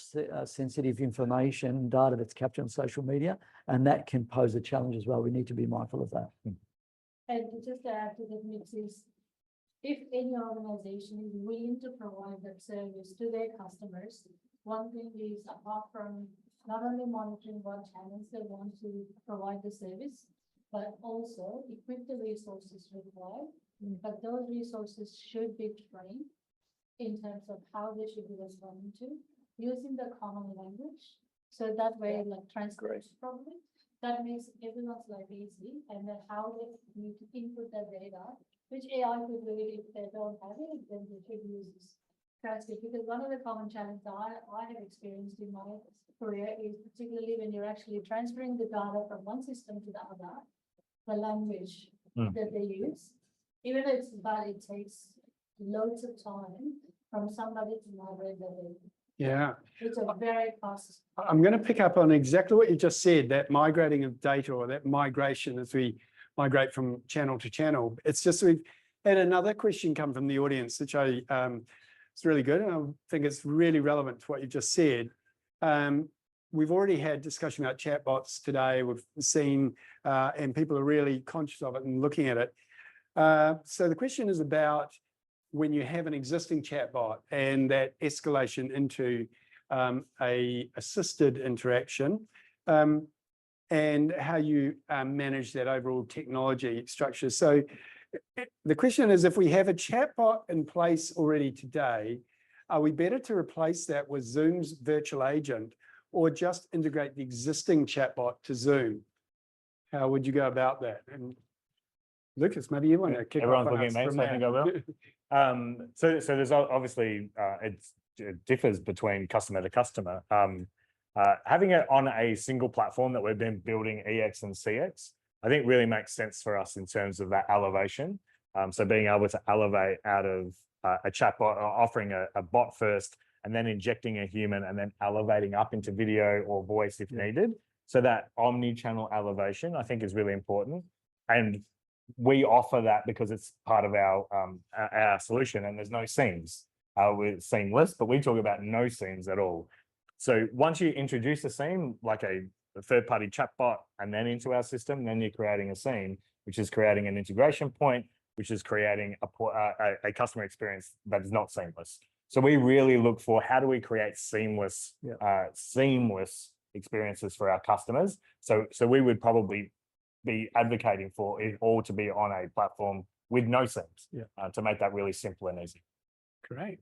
sensitive information, data that's captured on social media, and that can pose a challenge as well. We need to be mindful of that. And just to add to that mix is, if any organization is willing to provide that service to their customers, one thing is, apart from not only monitoring what channels they want to provide the service, but also equip the resources required. But those resources should be trained in terms of how they should be responding to, using the common language. So that way, like transcripts probably, that makes everyone's life easy, and then how they need to input that data, which AI could do it. If they don't have it, then they should use this transcript. Because one of the common challenges I have experienced in my career is, particularly when you're actually transferring the data from one system to the other, the language that they use, even though it's bad, it takes loads of time from somebody to migrate the data. Yeah. It's a very fast. I'm going to pick up on exactly what you just said, that migrating of data, or that migration as we migrate from channel to channel. It's just, we've had another question come from the audience, which it's really good. And I think it's really relevant to what you just said. We've already had discussion about chatbots today. We've seen, and people are really conscious of it and looking at it. So the question is about when you have an existing chatbot and that escalation into a assisted interaction, and how you manage that overall technology structure. So the question is, if we have a chatbot in place already today, are we better to replace that with Zoom's virtual agent, or just integrate the existing chatbot to Zoom? How would you go about that? And Lucas, maybe you want to kick off. Everyone's looking at me, so I think I will. So there's obviously, it differs between customer to customer. Having it on a single platform that we've been building, EX and CX, I think really makes sense for us in terms of that elevation. So being able to elevate out of a chatbot, or offering a bot first, and then injecting a human, and then elevating up into video or voice if needed. So that omni-channel elevation, I think, is really important. And we offer that because it's part of our solution, and there's no seams. We're seamless, but we talk about no seams at all. So once you introduce a seam, like a third-party chatbot, and then into our system, then you're creating a seam, which is creating an integration point, which is creating a customer experience that is not seamless. So we really look for, how do we create seamless experiences for our customers? So we would probably be advocating for it all to be on a platform with no seams, to make that really simple and easy. Great.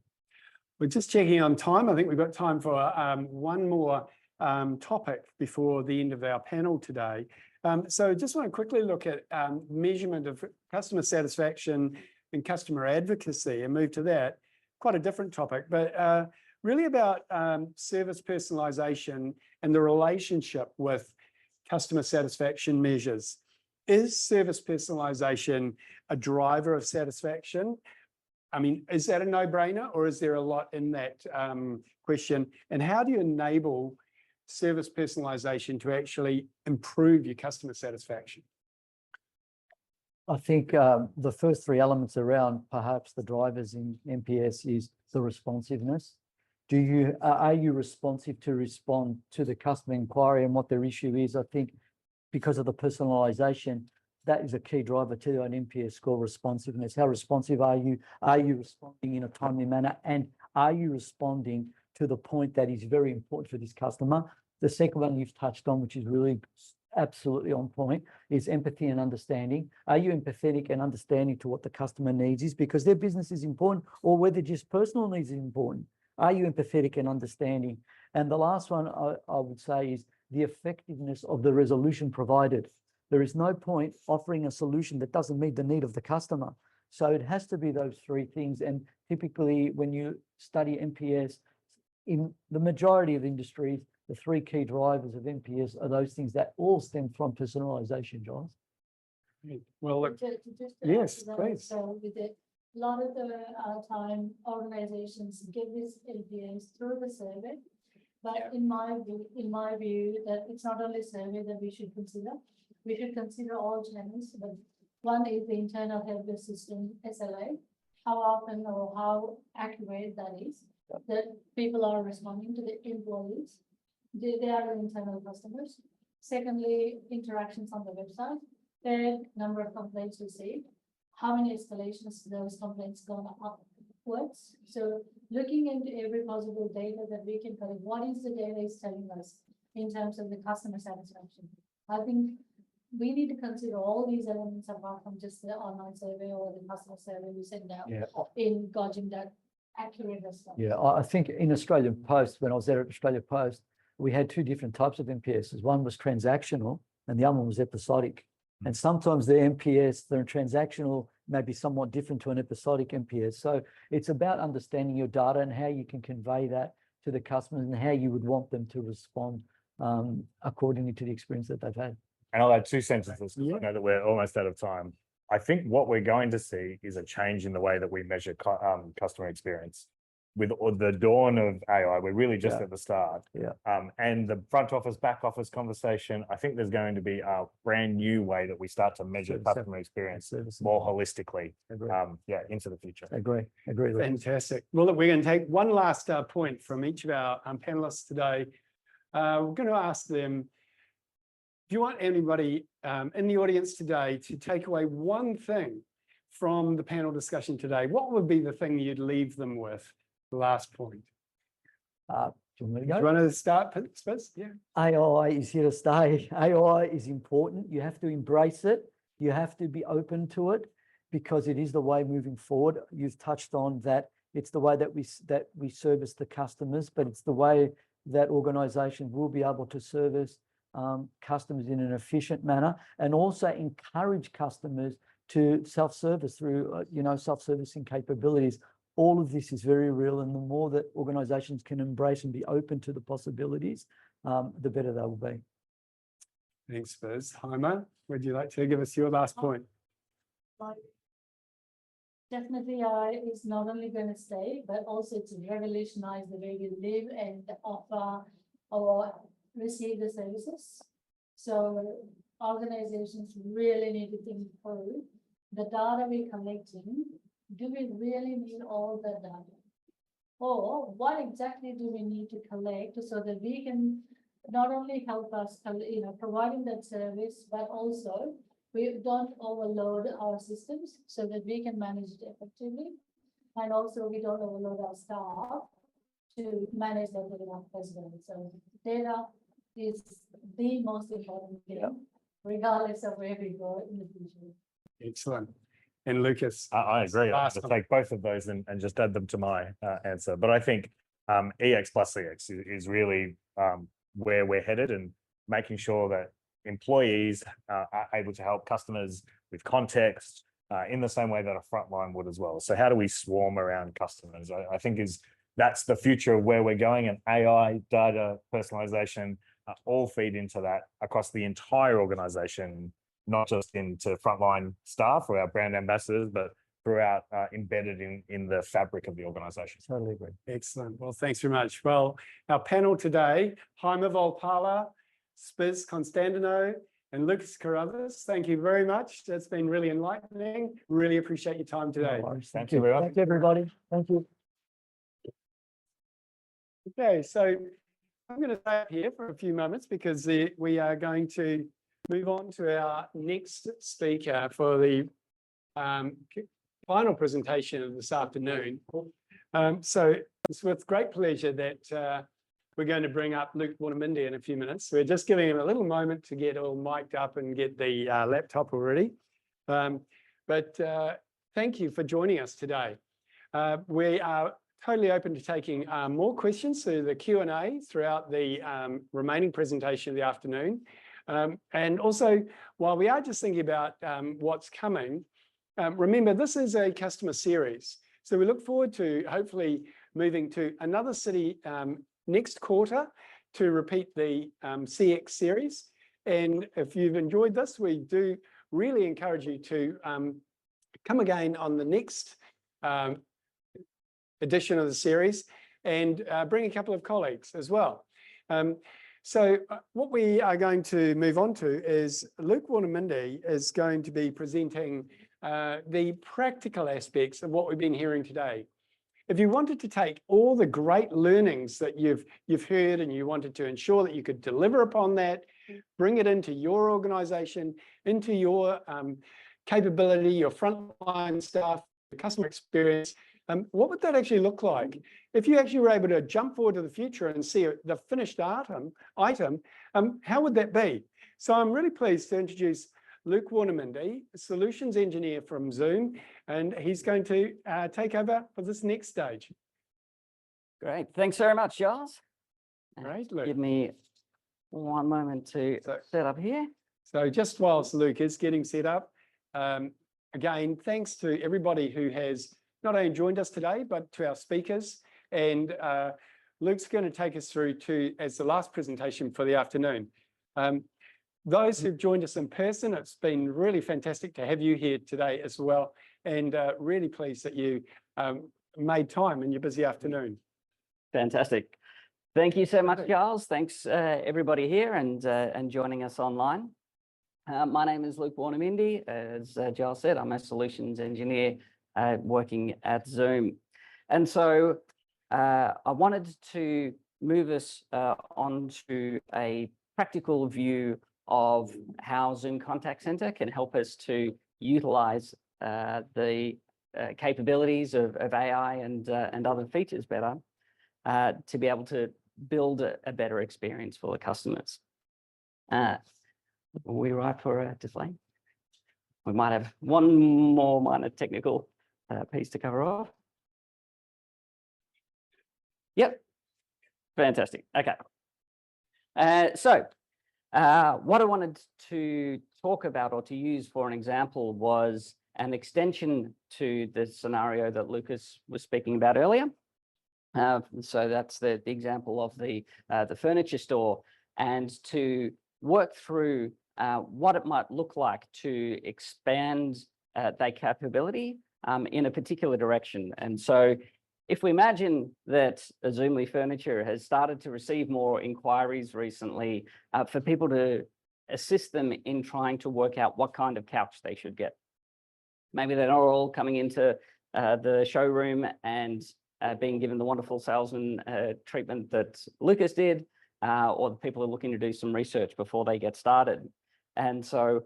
We're just checking on time. I think we've got time for one more topic before the end of our panel today. So just want to quickly look at measurement of customer satisfaction and customer advocacy, and move to that. Quite a different topic, but really about service personalization and the relationship with customer satisfaction measures. Is service personalization a driver of satisfaction, I mean, is that a no-brainer or is there a lot in that question? And how do you enable service personalization to actually improve your customer satisfaction? I think the first three elements around perhaps the drivers in NPS is the responsiveness. Are you responsive to respond to the customer inquiry and what their issue is? I think because of the personalisation, that is a key driver to an NPS score, responsiveness. How responsive are you? Are you responding in a timely manner? And are you responding to the point that is very important for this customer? The second one you've touched on, which is really absolutely on point, is empathy and understanding. Are you empathetic and understanding to what the customer needs is, because their business is important, or whether just personal needs is important? Are you empathetic and understanding? And the last one I would say is the effectiveness of the resolution provided. There is no point offering a solution that doesn't meet the need of the customer. So it has to be those three things. And typically when you study NPS, in the majority of industries, the three key drivers of NPS are those things that all stem from personalisation, Giles. Well, look, Just to add yes, to that, please. So with it, a lot of the time, organizations give this NPS through the survey. But in my view, that it's not only survey that we should consider. We should consider all channels, but one is the internal helpdesk system, SLA, how often or how accurate that is, that people are responding to the employees. They are the internal customers. Secondly, interactions on the website. Third, number of complaints received. How many escalations those complaints gone upwards? So looking into every possible data that we can collect, what is the data is telling us in terms of the customer satisfaction? I think we need to consider all these elements apart from just the online survey or the customer survey we send out in gauging that accurate response. Yeah, I think in Australian Post, when I was there at Australia Post, we had two different types of NPSs. One was transactional and the other one was episodic. And sometimes the NPS, the transactional, may be somewhat different to an episodic NPS. So it's about understanding your data and how you can convey that to the customers and how you would want them to respond accordingly to the experience that they've had. And I'll add two sentences because I know that we're almost out of time. I think what we're going to see is a change in the way that we measure customer experience. With the dawn of AI, we're really just at the start. And the front office, back office conversation, I think there's going to be a brand new way that we start to measure customer experience more holistically into the future. Agree. Fantastic. Well, look, we're going to take one last point from each of our panelists today. We're going to ask them, do you want anybody in the audience today to take away one thing from the panel discussion today? What would be the thing you'd leave them with? The last point. Do you want me to go? Do you want to start, Spitz? Yeah. AI is here to stay. AI is important. You have to embrace it. You have to be open to it because it is the way moving forward. You've touched on that. It's the way that we service the customers, but it's the way that organizations will be able to service customers in an efficient manner and also encourage customers to self-service through, self-servicing capabilities. All of this is very real, and the more that organizations can embrace and be open to the possibilities, the better they will be. Thanks, Spitz. Haima, would you like to give us your last point? Definitely AI is not only going to stay, but also to revolutionize the way we live and offer or receive the services. So organizations really need to think through the data we're collecting. Do we really need all the data? Or what exactly do we need to collect so that we can not only help us, providing that service, but also we don't overload our systems so that we can manage it effectively. And also we don't overload our staff to manage that data as well. So data is the most important thing, regardless of where we go in the future. Excellent. And Lucas. I agree. I'll just take both of those and just add them to my answer. But I think EX plus CX is really where we're headed, and making sure that employees are able to help customers with context in the same way that a frontline would as well. So how do we swarm around customers? I think that's the future of where we're going, and AI, data, personalization all feed into that across the entire organization, not just into frontline staff or our brand ambassadors, but throughout, embedded in the fabric of the organization. Totally agree. Excellent. Well, thanks very much. Well, our panel today, Jaime Volpala, Spiz Constantino, and Lucas Carruthers, thank you very much. That's been really enlightening. Really appreciate your time today. No worries. Thank you very much. Thank you, everybody. Thank you. Okay, so I'm going to stay up here for a few moments because we are going to move on to our next speaker for the final presentation of this afternoon. So it's with great pleasure that we're going to bring up Luke Warnamindi in a few minutes. We're just giving him a little moment to get all mic'd up and get the laptop already. But thank you for joining us today. We are totally open to taking more questions through the Q&A throughout the remaining presentation of the afternoon. And also, while we are just thinking about what's coming, remember, this is a customer series. So we look forward to hopefully moving to another city next quarter to repeat the CX series. And if you've enjoyed this, we do really encourage you to come again on the next edition of the series and bring a couple of colleagues as well. So what we are going to move on to is Luke Warnamindi is going to be presenting the practical aspects of what we've been hearing today. If you wanted to take all the great learnings that you've heard and you wanted to ensure that you could deliver upon that, bring it into your organization, into your capability, your frontline staff, the customer experience, what would that actually look like? If you actually were able to jump forward to the future and see the finished item, how would that be? So I'm really pleased to introduce Luke Warnamindi, a solutions engineer from Zoom, and he's going to take over for this next stage. Great. Thanks very much, Giles. Great, Luke. Give me one moment to set up here. So just whilst Luke is getting set up, again, thanks to everybody who has not only joined us today, but to our speakers. And Luke's going to take us through to, as the last presentation for the afternoon. Those who've joined us in person, it's been really fantastic to have you here today as well. And really pleased that you made time in your busy afternoon. Fantastic. Thank you so much, Giles. Thanks, everybody here and joining us online. My name is Luke Warnamindi. As Giles said, I'm a solutions engineer working at Zoom. And so I wanted to move us onto a practical view of how Zoom Contact Center can help us to utilize the capabilities of AI and other features better to be able to build a better experience for the customers. We right for a display? We might have one more minor technical piece to cover off. Yep, fantastic. Okay. What I wanted to talk about or to use for an example was an extension to the scenario that Lucas was speaking about earlier. So that's the example of the furniture store, and to work through what it might look like to expand that capability in a particular direction. And so if we imagine that Zoomly Furniture has started to receive more inquiries recently for people to assist them in trying to work out what kind of couch they should get. Maybe they're not all coming into the showroom and being given the wonderful salesman treatment that Lucas did, or the people are looking to do some research before they get started. And so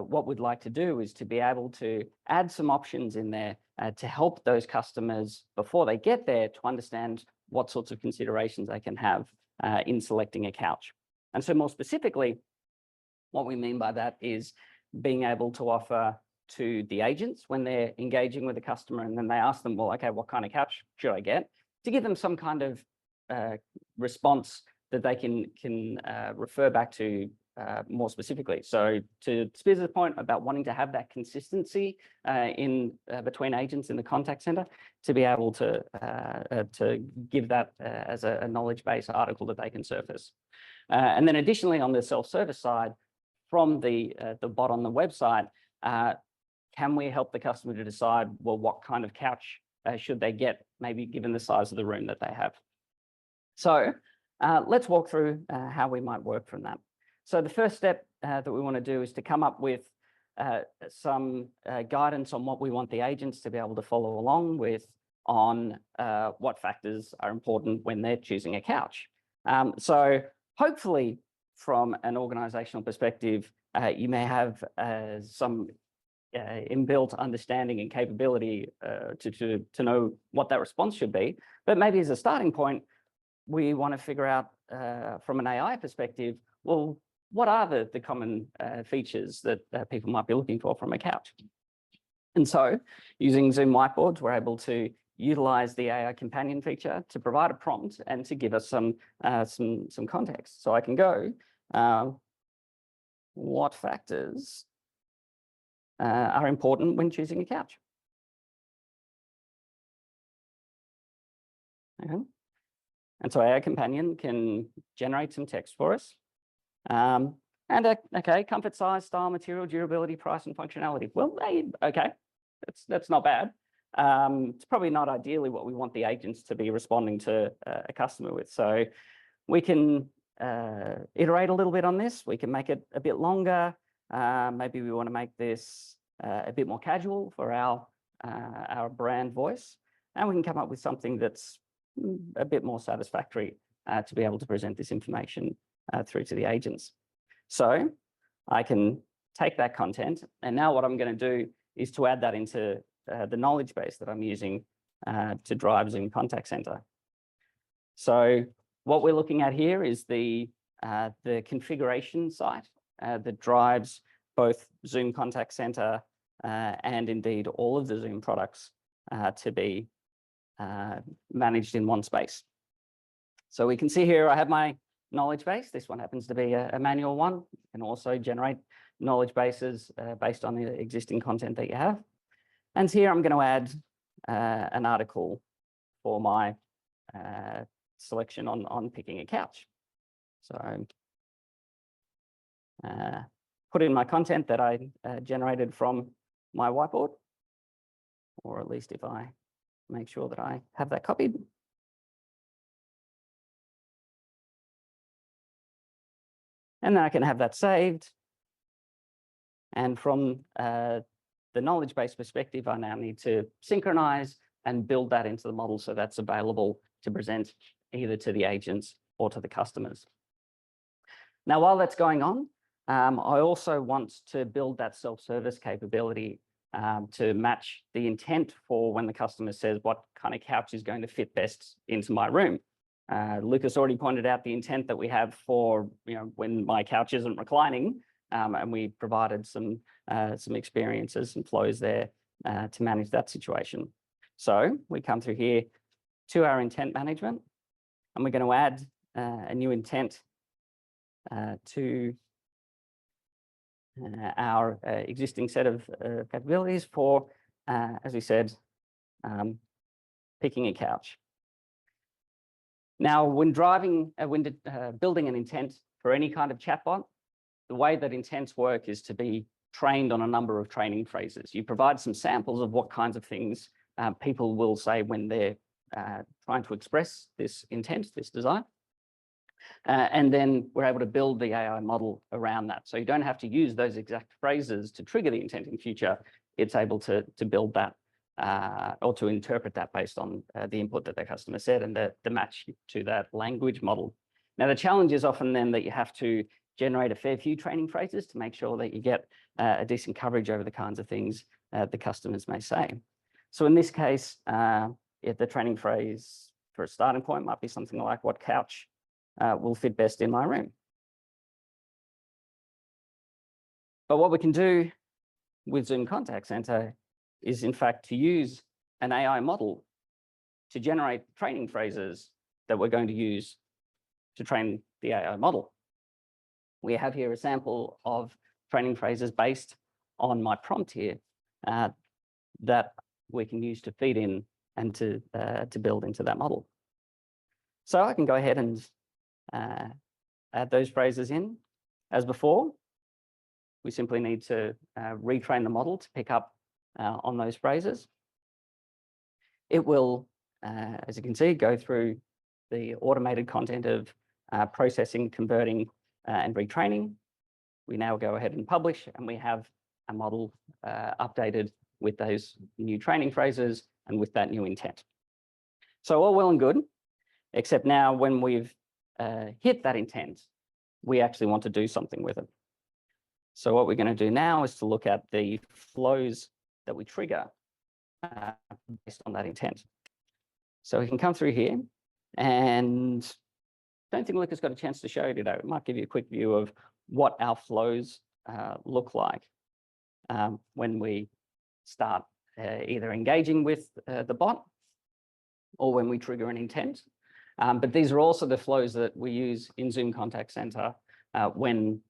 what we'd like to do is to be able to add some options in there to help those customers before they get there to understand what sorts of considerations they can have in selecting a couch. And so more specifically, what we mean by that is being able to offer to the agents when they're engaging with the customer, and then they ask them, well, okay, what kind of couch should I get? To give them some kind of response that they can refer back to more specifically. So to Spiz's point about wanting to have that consistency in between agents in the contact center, to be able to give that as a knowledge-based article that they can surface. And then additionally on the self-service side, from the bot on the website, can we help the customer to decide, well, what kind of couch should they get, maybe given the size of the room that they have? So let's walk through how we might work from that. So the first step that we want to do is to come up with some guidance on what we want the agents to be able to follow along with on what factors are important when they're choosing a couch. So hopefully from an organizational perspective, you may have some inbuilt understanding and capability to know what that response should be. But maybe as a starting point, we want to figure out from an AI perspective, well, what are the common features that people might be looking for from a couch? And so using Zoom whiteboards, we're able to utilize the AI companion feature to provide a prompt and to give us some context. So I can go, what factors are important when choosing a couch? Okay. And so AI companion can generate some text for us. Okay, comfort, size, style, material, durability, price, and functionality. Well, okay, that's not bad. It's probably not ideally what we want the agents to be responding to a customer with. So we can iterate a little bit on this. We can make it a bit longer. Maybe we want to make this a bit more casual for our brand voice. And we can come up with something that's a bit more satisfactory to be able to present this information through to the agents. So I can take that content, and now what I'm going to do is to add that into the knowledge base that I'm using to drive Zoom Contact Center. So what we're looking at here is the configuration site that drives both Zoom Contact Center and indeed all of the Zoom products to be managed in one space. So we can see here I have my knowledge base. This one happens to be a manual one. You can also generate knowledge bases based on the existing content that you have. And here I'm going to add an article for my selection on picking a couch. So put in my content that I generated from my whiteboard, or at least if I make sure that I have that copied. And then I can have that saved. And from the knowledge base perspective, I now need to synchronize and build that into the model so that's available to present either to the agents or to the customers. Now, while that's going on, I also want to build that self-service capability to match the intent for when the customer says what kind of couch is going to fit best into my room. Lucas already pointed out the intent that we have for when my couch isn't reclining, and we provided some experiences and flows there to manage that situation. So we come through here to our intent management, and we're going to add a new intent to our existing set of capabilities for, as we said, picking a couch. Now, when building an intent for any kind of chatbot, the way that intents work is to be trained on a number of training phrases. You provide some samples of what kinds of things people will say when they're trying to express this intent, this desire. And then we're able to build the AI model around that. So you don't have to use those exact phrases to trigger the intent in future. It's able to build that or to interpret that based on the input that the customer said and the match to that language model. Now, the challenge is often then that you have to generate a fair few training phrases to make sure that you get a decent coverage over the kinds of things the customers may say. So in this case, the training phrase for a starting point might be something like, what couch will fit best in my room? But what we can do with Zoom Contact Center is, in fact, to use an AI model to generate training phrases that we're going to use to train the AI model. We have here a sample of training phrases based on my prompt here that we can use to feed in and to build into that model. So I can go ahead and add those phrases in. As before, we simply need to retrain the model to pick up on those phrases. It will, as you can see, go through the automated content of processing, converting, and retraining. We now go ahead and publish, and we have a model updated with those new training phrases and with that new intent. So all well and good, except now when we've hit that intent, we actually want to do something with it. So what we're going to do now is to look at the flows that we trigger based on that intent. So we can come through here, and I don't think Lucas got a chance to show you today. We might give you a quick view of what our flows look like when we start either engaging with the bot or when we trigger an intent. But these are also the flows that we use in Zoom Contact Center when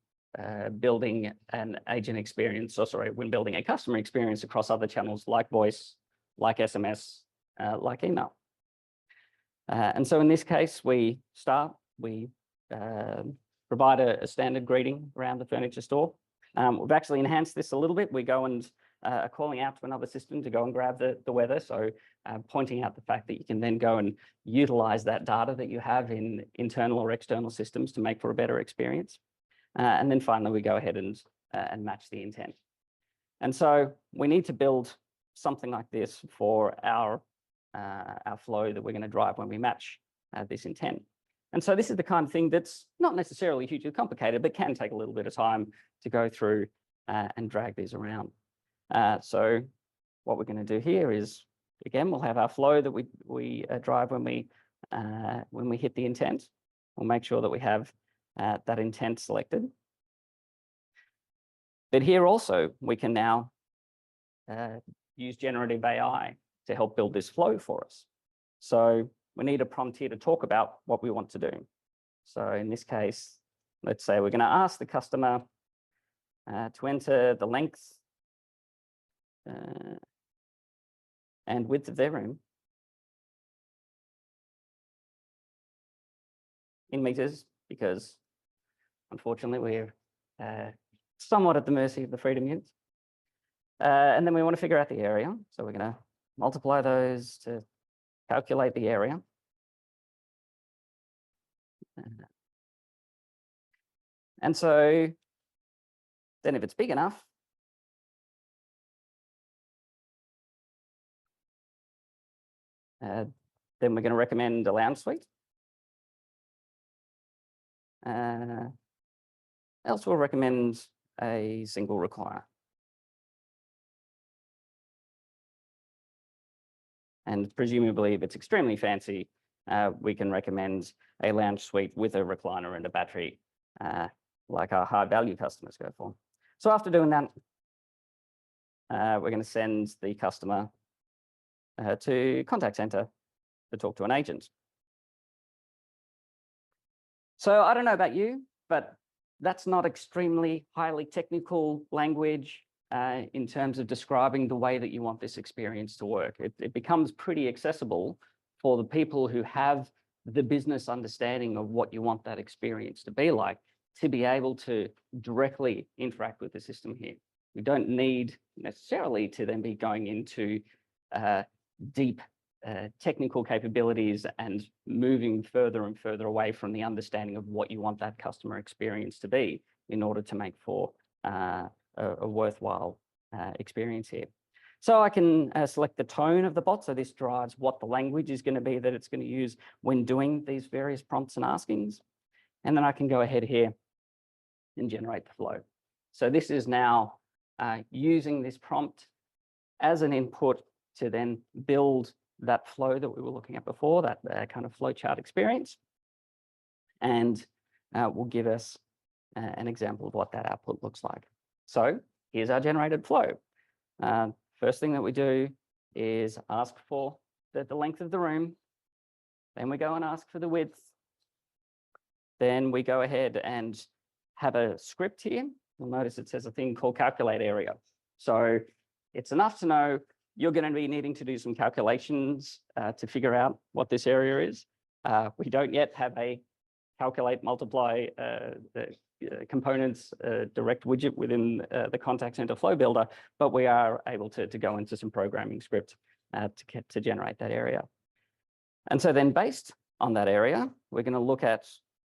building an agent experience, or sorry, when building a customer experience across other channels like voice, like SMS, like email. And so in this case, we provide a standard greeting around the furniture store. We've actually enhanced this a little bit. We go and are calling out to another system to go and grab the weather. So pointing out the fact that you can then go and utilize that data that you have in internal or external systems to make for a better experience. And then finally, we go ahead and match the intent. And so we need to build something like this for our flow that we're going to drive when we match this intent. And so this is the kind of thing that's not necessarily hugely complicated, but can take a little bit of time to go through and drag these around. So what we're going to do here is, again, we'll have our flow that we drive when we hit the intent. We'll make sure that we have that intent selected. But here also, we can now use generative AI to help build this flow for us. So we need a prompt here to talk about what we want to do. So in this case, let's say we're going to ask the customer to enter the length and width of their room in meters, because unfortunately we're somewhat at the mercy of the freedom units. And then we want to figure out the area. So we're going to multiply those to calculate the area. And so then if it's big enough, then we're going to recommend a lounge suite. Else we'll recommend a single recliner. And presumably, if it's extremely fancy, we can recommend a lounge suite with a recliner and a battery, like our high value customers go for. So after doing that, we're going to send the customer to contact center to talk to an agent. So I don't know about you, but that's not extremely highly technical language in terms of describing the way that you want this experience to work. It becomes pretty accessible for the people who have the business understanding of what you want that experience to be like, to be able to directly interact with the system here. We don't need necessarily to then be going into deep technical capabilities and moving further and further away from the understanding of what you want that customer experience to be in order to make for a worthwhile experience here. So I can select the tone of the bot. So this drives what the language is going to be that it's going to use when doing these various prompts and askings. And then I can go ahead here and generate the flow. So this is now using this prompt as an input to then build that flow that we were looking at before, that kind of flowchart experience. And will give us an example of what that output looks like. So here's our generated flow. First thing that we do is ask for the length of the room. Then we go and ask for the width. Then we go ahead and have a script here. You'll notice it says a thing called calculate area. So it's enough to know you're going to be needing to do some calculations to figure out what this area is. We don't yet have a calculate, multiply the components, direct widget within the contact center flow builder, but we are able to go into some programming script to generate that area. And so then based on that area, we're going to look at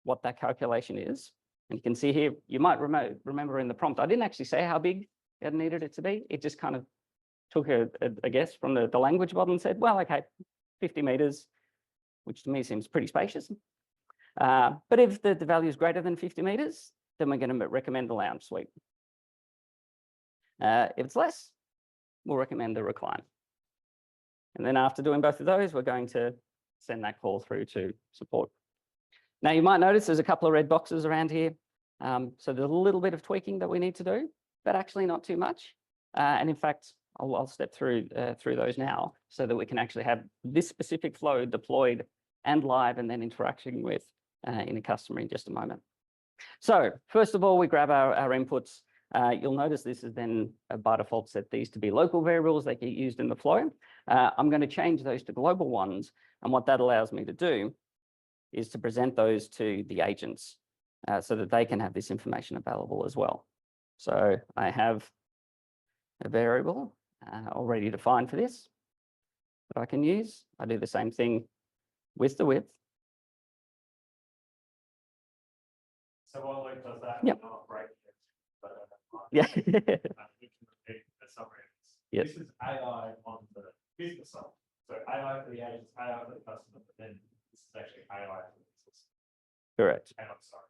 what that calculation is. And you can see here, you might remember in the prompt, I didn't actually say how big it needed it to be. It just kind of took a guess from the language model and said, well, okay, 50 meters, which to me seems pretty spacious. But if the value is greater than 50 meters, then we're going to recommend the lounge suite. If it's less, we'll recommend the recline. And then after doing both of those, we're going to send that call through to support. Now, you might notice there's a couple of red boxes around here. So there's a little bit of tweaking that we need to do, but actually not too much. And in fact, I'll step through those now so that we can actually have this specific flow deployed and live and then interacting with in a customer in just a moment. So first of all, we grab our inputs. You'll notice this is then by default set these to be local variables that get used in the flow. I'm going to change those to global ones. And what that allows me to do is to present those to the agents so that they can have this information available as well. So I have a variable already defined for this that I can use. I do the same thing with the width. So while Luke does that, Yep. I'm not breaking it, but Yeah. we can repeat the summary of this. Yes. This is AI on the business side. So AI for the agents, AI for the customer, but then this is actually AI for the business. Correct. And I'm sorry.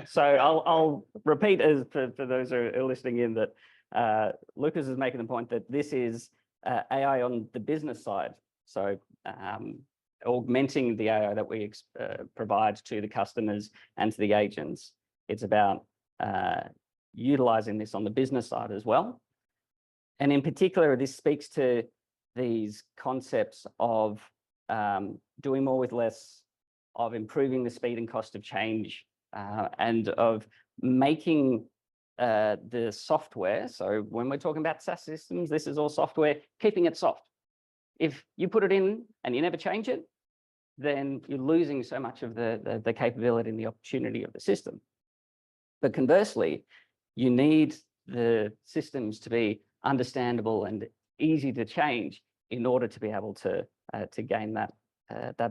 So I'll repeat as for those who are listening in that Lucas is making the point that this is AI on the business side. So augmenting the AI that we provide to the customers and to the agents. It's about utilizing this on the business side as well. And in particular, this speaks to these concepts of doing more with less, of improving the speed and cost of change, and of making the software. So when we're talking about SaaS systems, this is all software, keeping it soft. If you put it in and you never change it, then you're losing so much of the capability and the opportunity of the system. But conversely, you need the systems to be understandable and easy to change in order to be able to gain that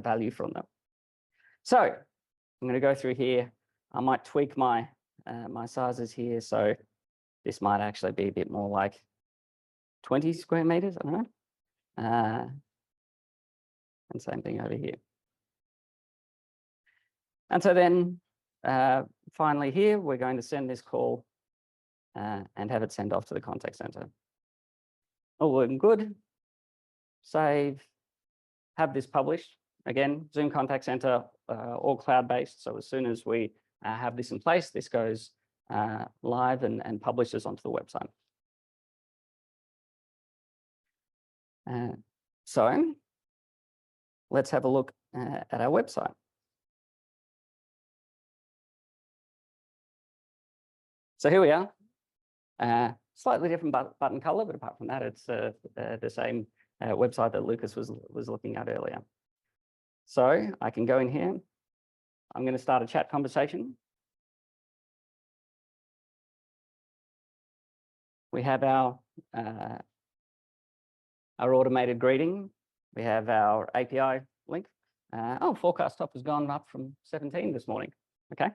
value from them. So I'm going to go through here. I might tweak my my sizes here. So this might actually be a bit more like 20 square meters. I don't know. And same thing over here. And so then finally here, we're going to send this call and have it send off to the contact center. All looking good. Save, have this published. Again, Zoom Contact Center, all cloud-based. So as soon as we have this in place, this goes live and publishes onto the website. So let's have a look at our website. So here we are. Slightly different button color, but apart from that, it's the same website that Lucas was looking at earlier. So I can go in here. I'm going to start a chat conversation. We have our automated greeting. We have our API link. Oh, forecast top has gone up from 17 this morning. Okay.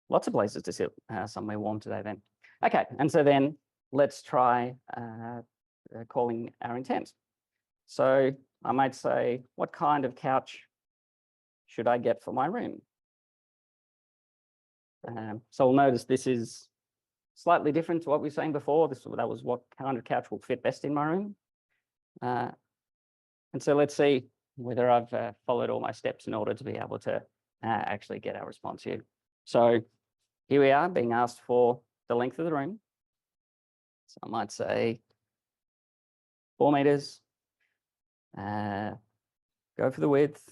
Lots of places to sit somewhere warm today then. Okay, and so then let's try calling our intent. So I might say, what kind of couch should I get for my room? So we'll notice this is slightly different to what we were saying before. That was what kind of couch will fit best in my room. And so let's see whether I've followed all my steps in order to be able to actually get our response here. So here we are being asked for the length of the room. So I might say 4 meters. Go for the width.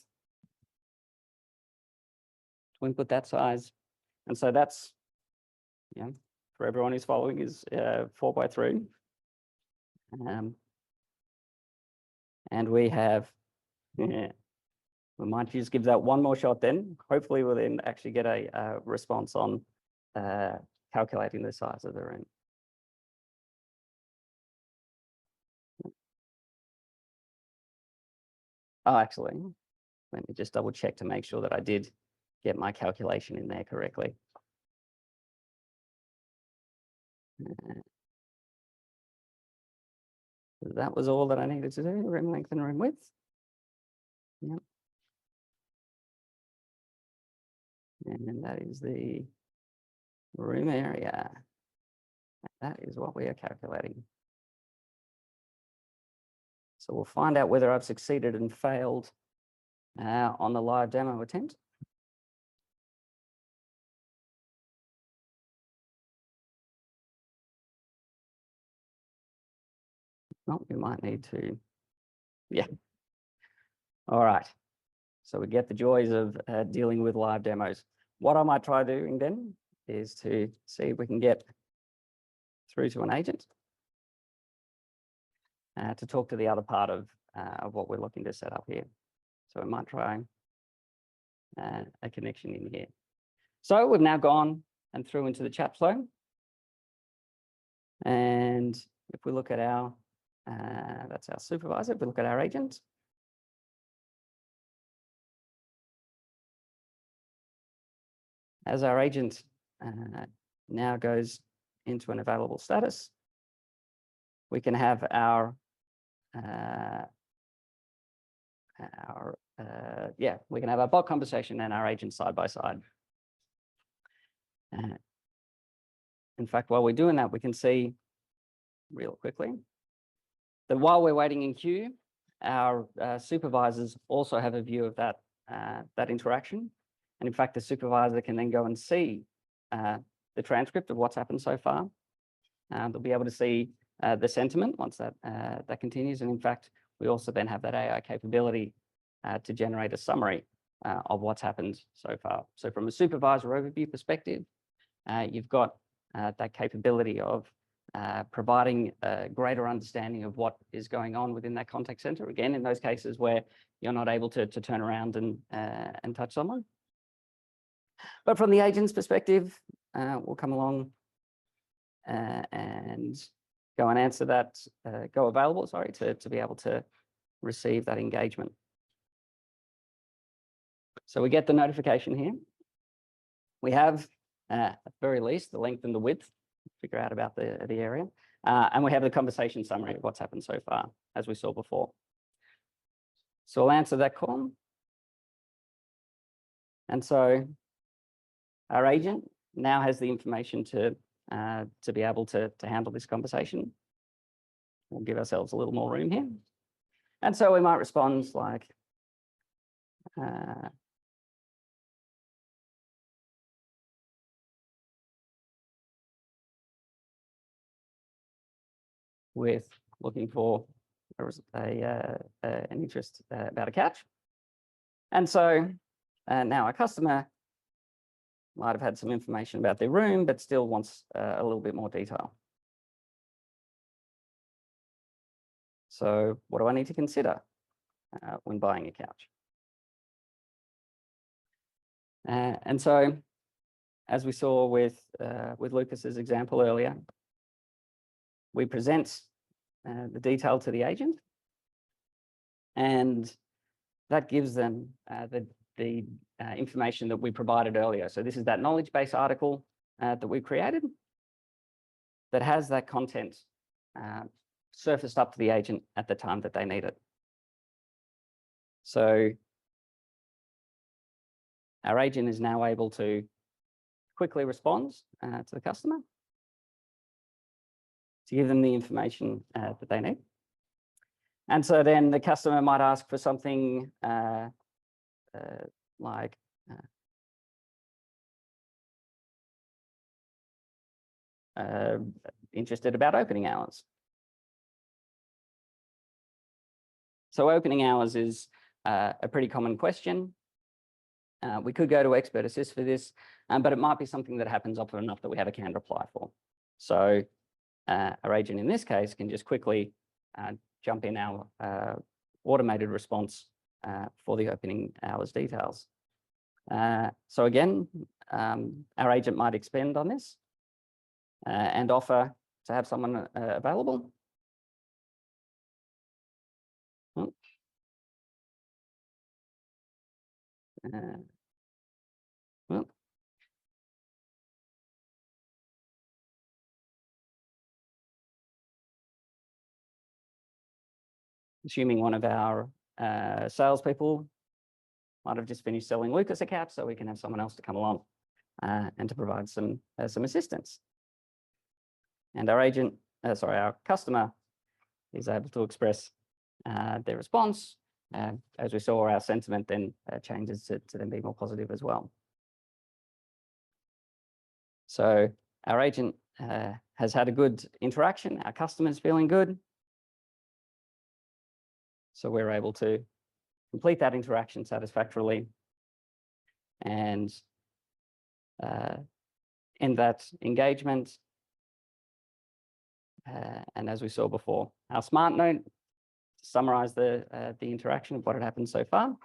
To input that size. And so that's, for everyone who's following, is 4x3. And we have We might just give that one more shot then. Hopefully we'll then actually get a response on calculating the size of the room. Oh, actually, let me just double check to make sure that I did get my calculation in there correctly. That was all that I needed to do, room length and room width. Yep. And that is the room area. That is what we are calculating. So we'll find out whether I've succeeded and failed on the live demo attempt. Oh, we might need to, yeah. All right. So we get the joys of dealing with live demos. What I might try doing then is to see if we can get through to an agent to talk to the other part of what we're looking to set up here. So we might try a connection in here. So we've now gone and through into the chat flow. And if we look at our, that's our supervisor, if we look at our agent, as our agent now goes into an available status, we can have our we can have our bot conversation and our agent side by side. In fact, while we're doing that, we can see real quickly that while we're waiting in queue, our supervisors also have a view of that that interaction. And in fact, the supervisor can then go and see the transcript of what's happened so far. They'll be able to see the sentiment once that that continues. And in fact, we also then have that AI capability to generate a summary of what's happened so far. So from a supervisor overview perspective, you've got that capability of providing a greater understanding of what is going on within that contact center. Again, in those cases where you're not able to turn around and touch someone. But from the agent's perspective, we'll come along and go and answer that, go available, sorry, to be able to receive that engagement. So we get the notification here. We have, at the very least, the length and the width, figure out about the area. And we have the conversation summary of what's happened so far, as we saw before. So I'll answer that call. And so our agent now has the information to be able to handle this conversation. We'll give ourselves a little more room here. And so we might respond like, with looking for an interest about a couch. And so now our customer might have had some information about their room, but still wants a little bit more detail. So what do I need to consider when buying a couch? And so, as we saw with Lucas's example earlier, we present the detail to the agent, and that gives them the information that we provided earlier. So this is that knowledge base article that we created that has that content surfaced up to the agent at the time that they need it. So our agent is now able to quickly respond to the customer to give them the information that they need. And so then the customer might ask for something like interested about opening hours. So opening hours is a pretty common question. We could go to Expert Assist for this, but it might be something that happens often enough that we have a canned reply for. So our agent in this case can just quickly jump in our automated response for the opening hours details. So again, our agent might expand on this and offer to have someone available. Oh. Well. Assuming one of our salespeople might have just finished selling Lucas a cap, so we can have someone else to come along and to provide some assistance. And our agent, our customer is able to express their response. As we saw, our sentiment then changes to then be more positive as well. So our agent has had a good interaction. Our customer's feeling good. So we're able to complete that interaction satisfactorily and end that engagement. And as we saw before, our smart note summarize the interaction of what had happened so far,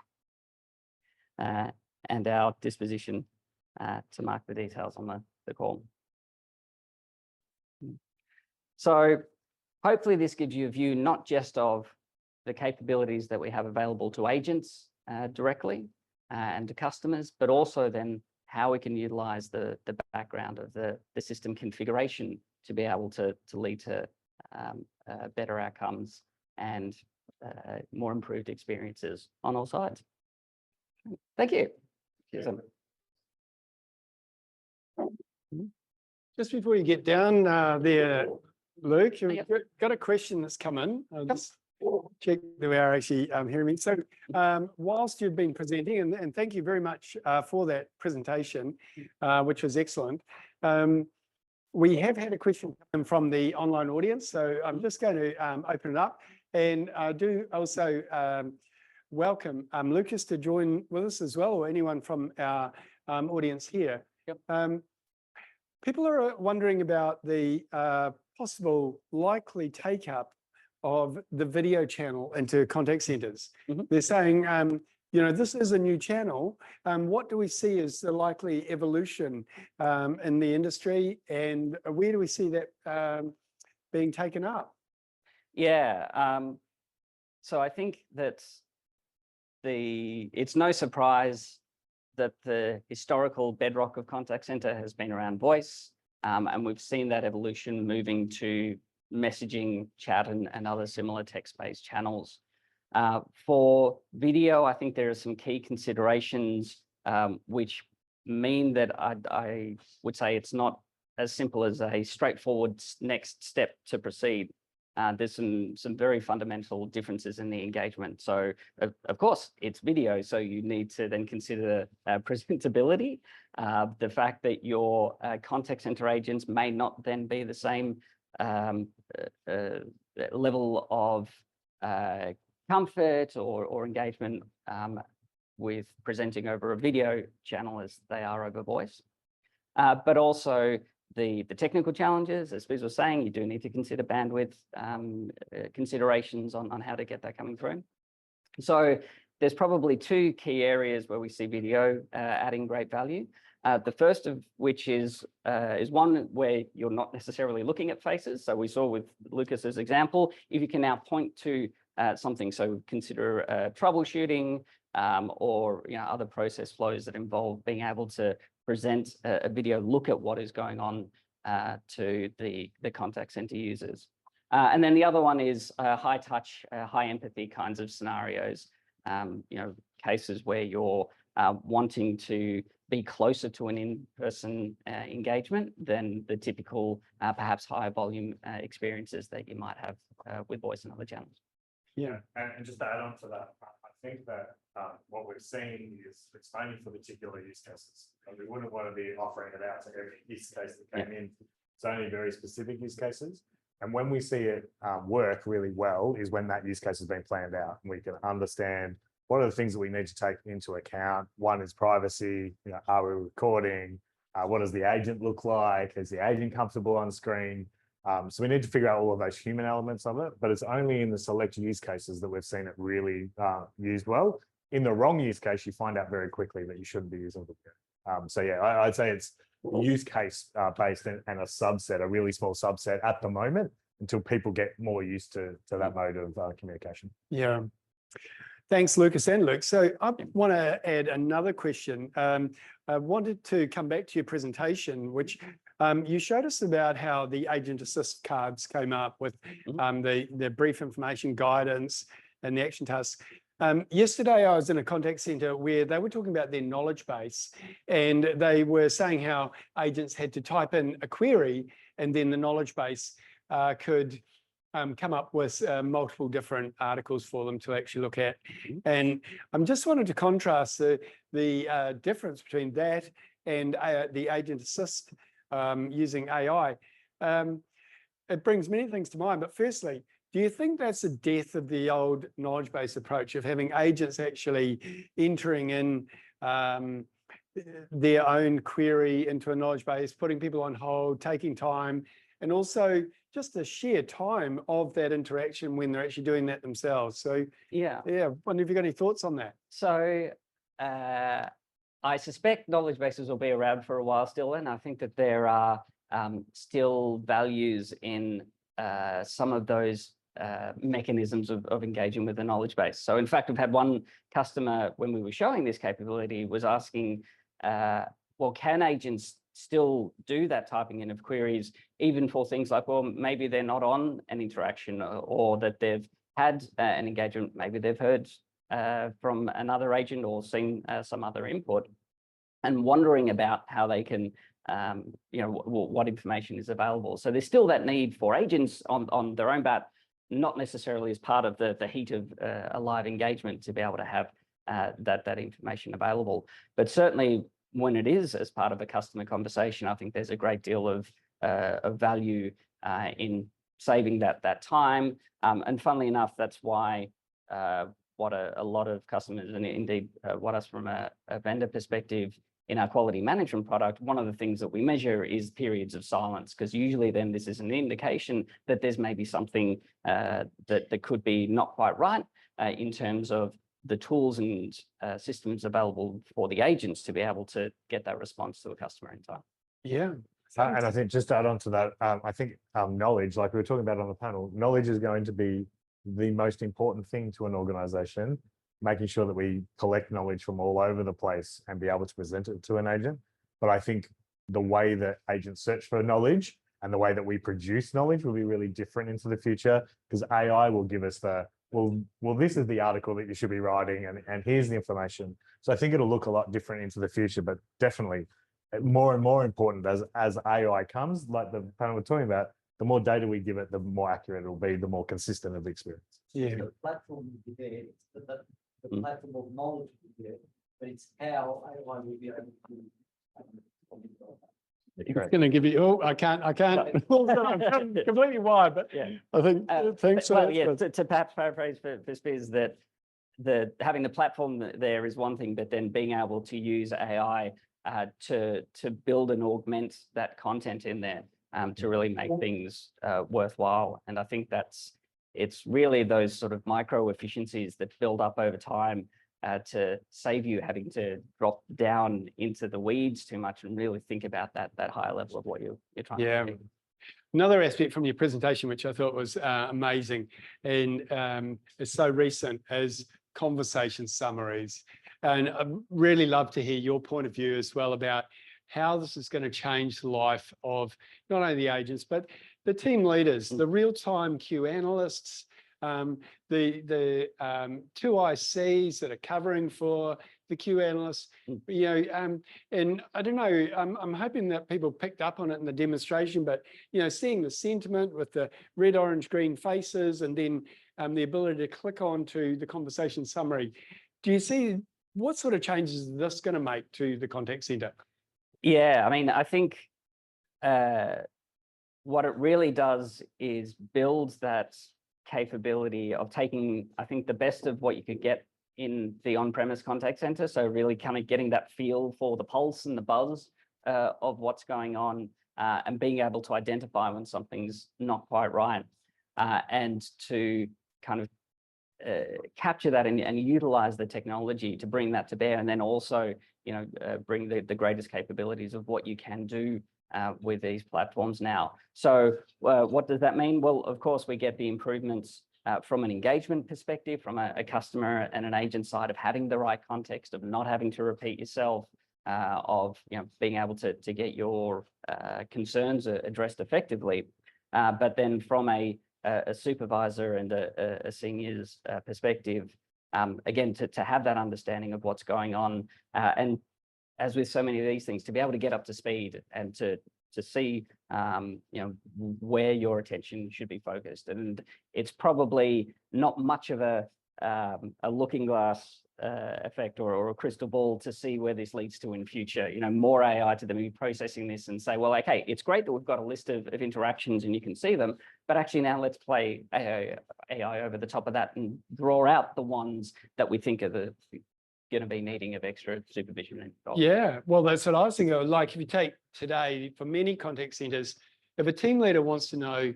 and our disposition to mark the details on the call. So hopefully this gives you a view not just of the capabilities that we have available to agents directly and to customers, but also then how we can utilize the background of the system configuration to be able to lead to better outcomes and more improved experiences on all sides. Thank you. Cheers. Just before you get down there, Luke, you've Yep. got a question that's come in. I'll just check that we are actually hearing me. So whilst you've been presenting, and thank you very much for that presentation, which was excellent. We have had a question come from the online audience, so I'm just going to open it up. And I do also welcome Lucas to join with us as well, or anyone from our audience here. Yep. People are wondering about the possible likely take-up of the video channel into contact centres. Mm-hmm. They're saying, this is a new channel. What do we see as the likely evolution in the industry, and where do we see that being taken up? Yeah, so I think that it's no surprise that the historical bedrock of contact center has been around voice, and we've seen that evolution moving to messaging, chat, and other similar text-based channels. For video, I think there are some key considerations which mean that I would say it's not as simple as a straightforward next step to proceed. There's some very fundamental differences in the engagement. So of course it's video, so you need to then consider presentability, the fact that your contact center agents may not then be the same level of comfort or engagement with presenting over a video channel as they are over voice. But also the technical challenges, as Biz was saying, you do need to consider bandwidth considerations on how to get that coming through. So there's probably two key areas where we see video adding great value. The first of which is one where you're not necessarily looking at faces. So we saw with Lucas's example, if you can now point to something, so consider troubleshooting or other process flows that involve being able to present a video, look at what is going on to the contact center users. And then the other one is high touch, high empathy kinds of scenarios, cases where you're wanting to be closer to an in-person engagement than the typical, perhaps higher volume experiences that you might have with voice and other channels. Yeah, and just to add on to that, I think that what we've seen is it's only for particular use cases. And we wouldn't want to be offering it out to every use case that came in. It's only very specific use cases. And when we see it work really well is when that use case has been planned out and we can understand what are the things that we need to take into account. One is privacy, are we recording? What does the agent look like? Is the agent comfortable on screen? So we need to figure out all of those human elements of it, but it's only in the select use cases that we've seen it really used well. In the wrong use case, you find out very quickly that you shouldn't be using it. So yeah, I'd say it's use case based and a subset, a really small subset at the moment, until people get more used to that mode of communication. Yeah. Thanks, Lucas and Luke. So I want to add another question. I wanted to come back to your presentation, which you showed us about how the agent assist cards came up with the brief information guidance and the action tasks. Yesterday, I was in a contact center where they were talking about their knowledge base, and they were saying how agents had to type in a query, and then the knowledge base could come up with multiple different articles for them to actually look at. And I'm just wanting to contrast the difference between that and the agent assist using AI. It brings many things to mind, but firstly, do you think that's the death of the old knowledge base approach of having agents actually entering in their own query into a knowledge base, putting people on hold, taking time, and also just the sheer time of that interaction when they're actually doing that themselves? So yeah, wonder if you've got any thoughts on that. So I suspect knowledge bases will be around for a while still, and I think that there are still values in some of those mechanisms of engaging with the knowledge base. So in fact, we've had one customer when we were showing this capability was asking, well, can agents still do that typing in of queries, even for things like, well, maybe they're not on an interaction, or that they've had an engagement, maybe they've heard from another agent or seen some other input, and wondering about how they can, what information is available. So there's still that need for agents on their own bat, not necessarily as part of the heat of a live engagement to be able to have that information available. But certainly when it is as part of a customer conversation, I think there's a great deal of value in saving that time. And funnily enough, that's why what a lot of customers, and indeed what us from a vendor perspective in our quality management product, one of the things that we measure is periods of silence, because usually then this is an indication that there's maybe something that could be not quite right in terms of the tools and systems available for the agents to be able to get that response to a customer in time. Yeah. And I think just to add on to that, I think knowledge, like we were talking about on the panel, knowledge is going to be the most important thing to an organization, making sure that we collect knowledge from all over the place and be able to present it to an agent. But I think the way that agents search for knowledge and the way that we produce knowledge will be really different into the future, because AI will give us the, well, this is the article that you should be writing, and here's the information. So I think it'll look a lot different into the future, but definitely more and more important as AI comes, like the panel we're talking about, the more data we give it, the more accurate it'll be, the more consistent of the experience. Yeah. The platform will be there, the platform of knowledge will be there, but it's how AI will be able to. It's going to give you, oh, I can't. I'm completely wired, but Yeah. I think, thanks for that. Yeah, to perhaps paraphrase for Spiz, that having the platform there is one thing, but then being able to use AI to build and augment that content in there to really make things worthwhile. And I think it's really those sort of micro efficiencies that build up over time to save you having to drop down into the weeds too much and really think about that higher level of what you're trying to do. Another aspect from your presentation, which I thought was amazing and is so recent, as conversation summaries. And I'd really love to hear your point of view as well about how this is going to change the life of not only the agents, but the team leaders, the real-time Q analysts, the two ICs that are covering for the Q analysts, and I don't know, I'm hoping that people picked up on it in the demonstration, but, seeing the sentiment with the red, orange, green faces, and then the ability to click on to the conversation summary. Do you see what sort of changes is this going to make to the contact center? Yeah, I mean, I think what it really does is build that capability of taking, I think, the best of what you could get in the on-premise contact center. So really kind of getting that feel for the pulse and the buzz of what's going on and being able to identify when something's not quite right, and to kind of capture that and utilize the technology to bring that to bear, and then also, bring the greatest capabilities of what you can do with these platforms now. So what does that mean? Well, of course, we get the improvements from an engagement perspective, from a customer and an agent side, of having the right context, of not having to repeat yourself, of being able to get your concerns addressed effectively. But then from a supervisor and a senior's perspective, again, to have that understanding of what's going on, and as with so many of these things, to be able to get up to speed and to see where your attention should be focused. And it's probably not much of a looking glass effect or a crystal ball to see where this leads to in future. More AI to them be processing this and say, well, okay, it's great that we've got a list of interactions and you can see them, but actually now let's play AI over the top of that and draw out the ones that we think are going to be needing of extra supervision and control. Yeah, well, that's what I was thinking of. Like, if you take today, for many contact centers, if a team leader wants to know,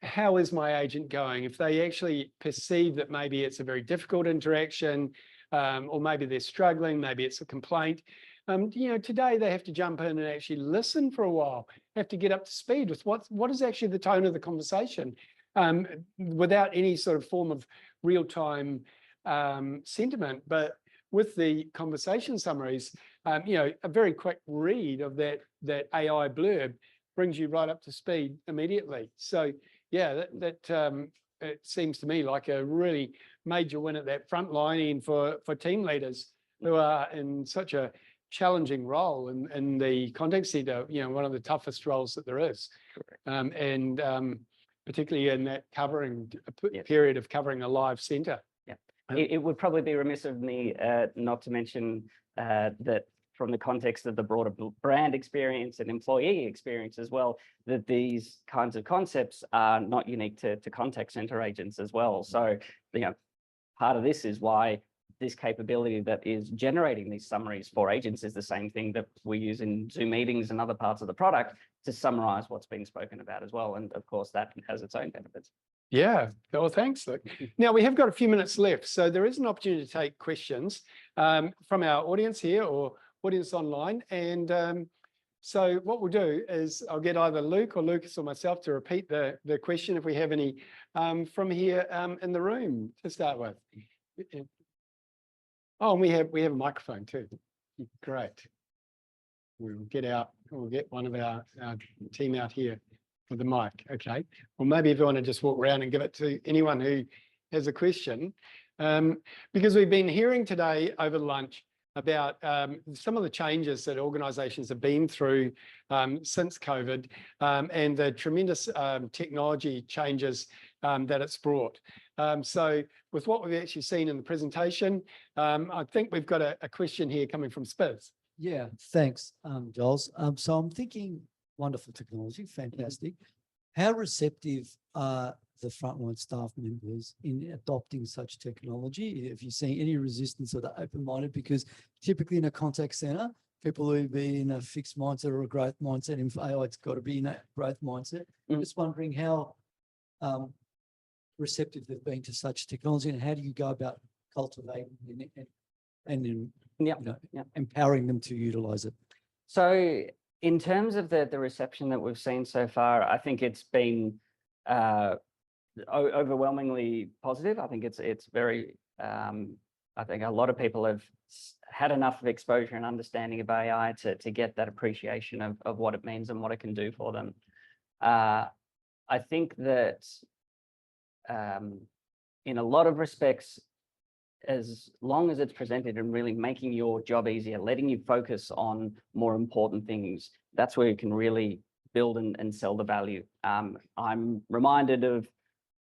how is my agent going? If they actually perceive that maybe it's a very difficult interaction, or maybe they're struggling, maybe it's a complaint, today they have to jump in and actually listen for a while, have to get up to speed with what is actually the tone of the conversation, without any sort of form of real-time sentiment. But with the conversation summaries, a very quick read of that AI blurb brings you right up to speed immediately. So yeah, that it seems to me like a really major win at that front line for team leaders who are in such a challenging role in the contact center, one of the toughest roles that there is. And particularly in that period of covering a live center. Yeah, it would probably be remiss of me not to mention that from the context of the broader brand experience and employee experience as well, that these kinds of concepts are not unique to contact center agents as well. So, part of this is why this capability that is generating these summaries for agents is the same thing that we use in Zoom meetings and other parts of the product to summarize what's being spoken about as well. And of course, that has its own benefits. Yeah, well, thanks, Luke. Now, we have got a few minutes left, so there is an opportunity to take questions from our audience here or audience online. And so what we'll do is I'll get either Luke or Lucas or myself to repeat the question if we have any from here in the room to start with. Oh, and we have a microphone too. Great. We'll get one of our team out here with the mic. Okay. Well, maybe if you want to just walk around and give it to anyone who has a question, because we've been hearing today over lunch about some of the changes that organisations have been through since COVID, and the tremendous technology changes that it's brought. So with what we've actually seen in the presentation, I think we've got a question here coming from Spiz. Yeah, thanks, Giles. So I'm thinking wonderful technology, fantastic. How receptive are the frontline staff members in adopting such technology? If you're seeing any resistance or the open-minded, because typically in a contact center, people will be in a fixed mindset or a growth mindset. In AI, it's got to be in a growth mindset. I'm just wondering how receptive they've been to such technology, and how do you go about cultivating and empowering them to utilize it? So in terms of the reception that we've seen so far, I think it's been overwhelmingly positive. I think it's very, I think a lot of people have had enough of exposure and understanding of AI to get that appreciation of what it means and what it can do for them. I think that in a lot of respects, as long as it's presented and really making your job easier, letting you focus on more important things, that's where you can really build and sell the value. I'm reminded of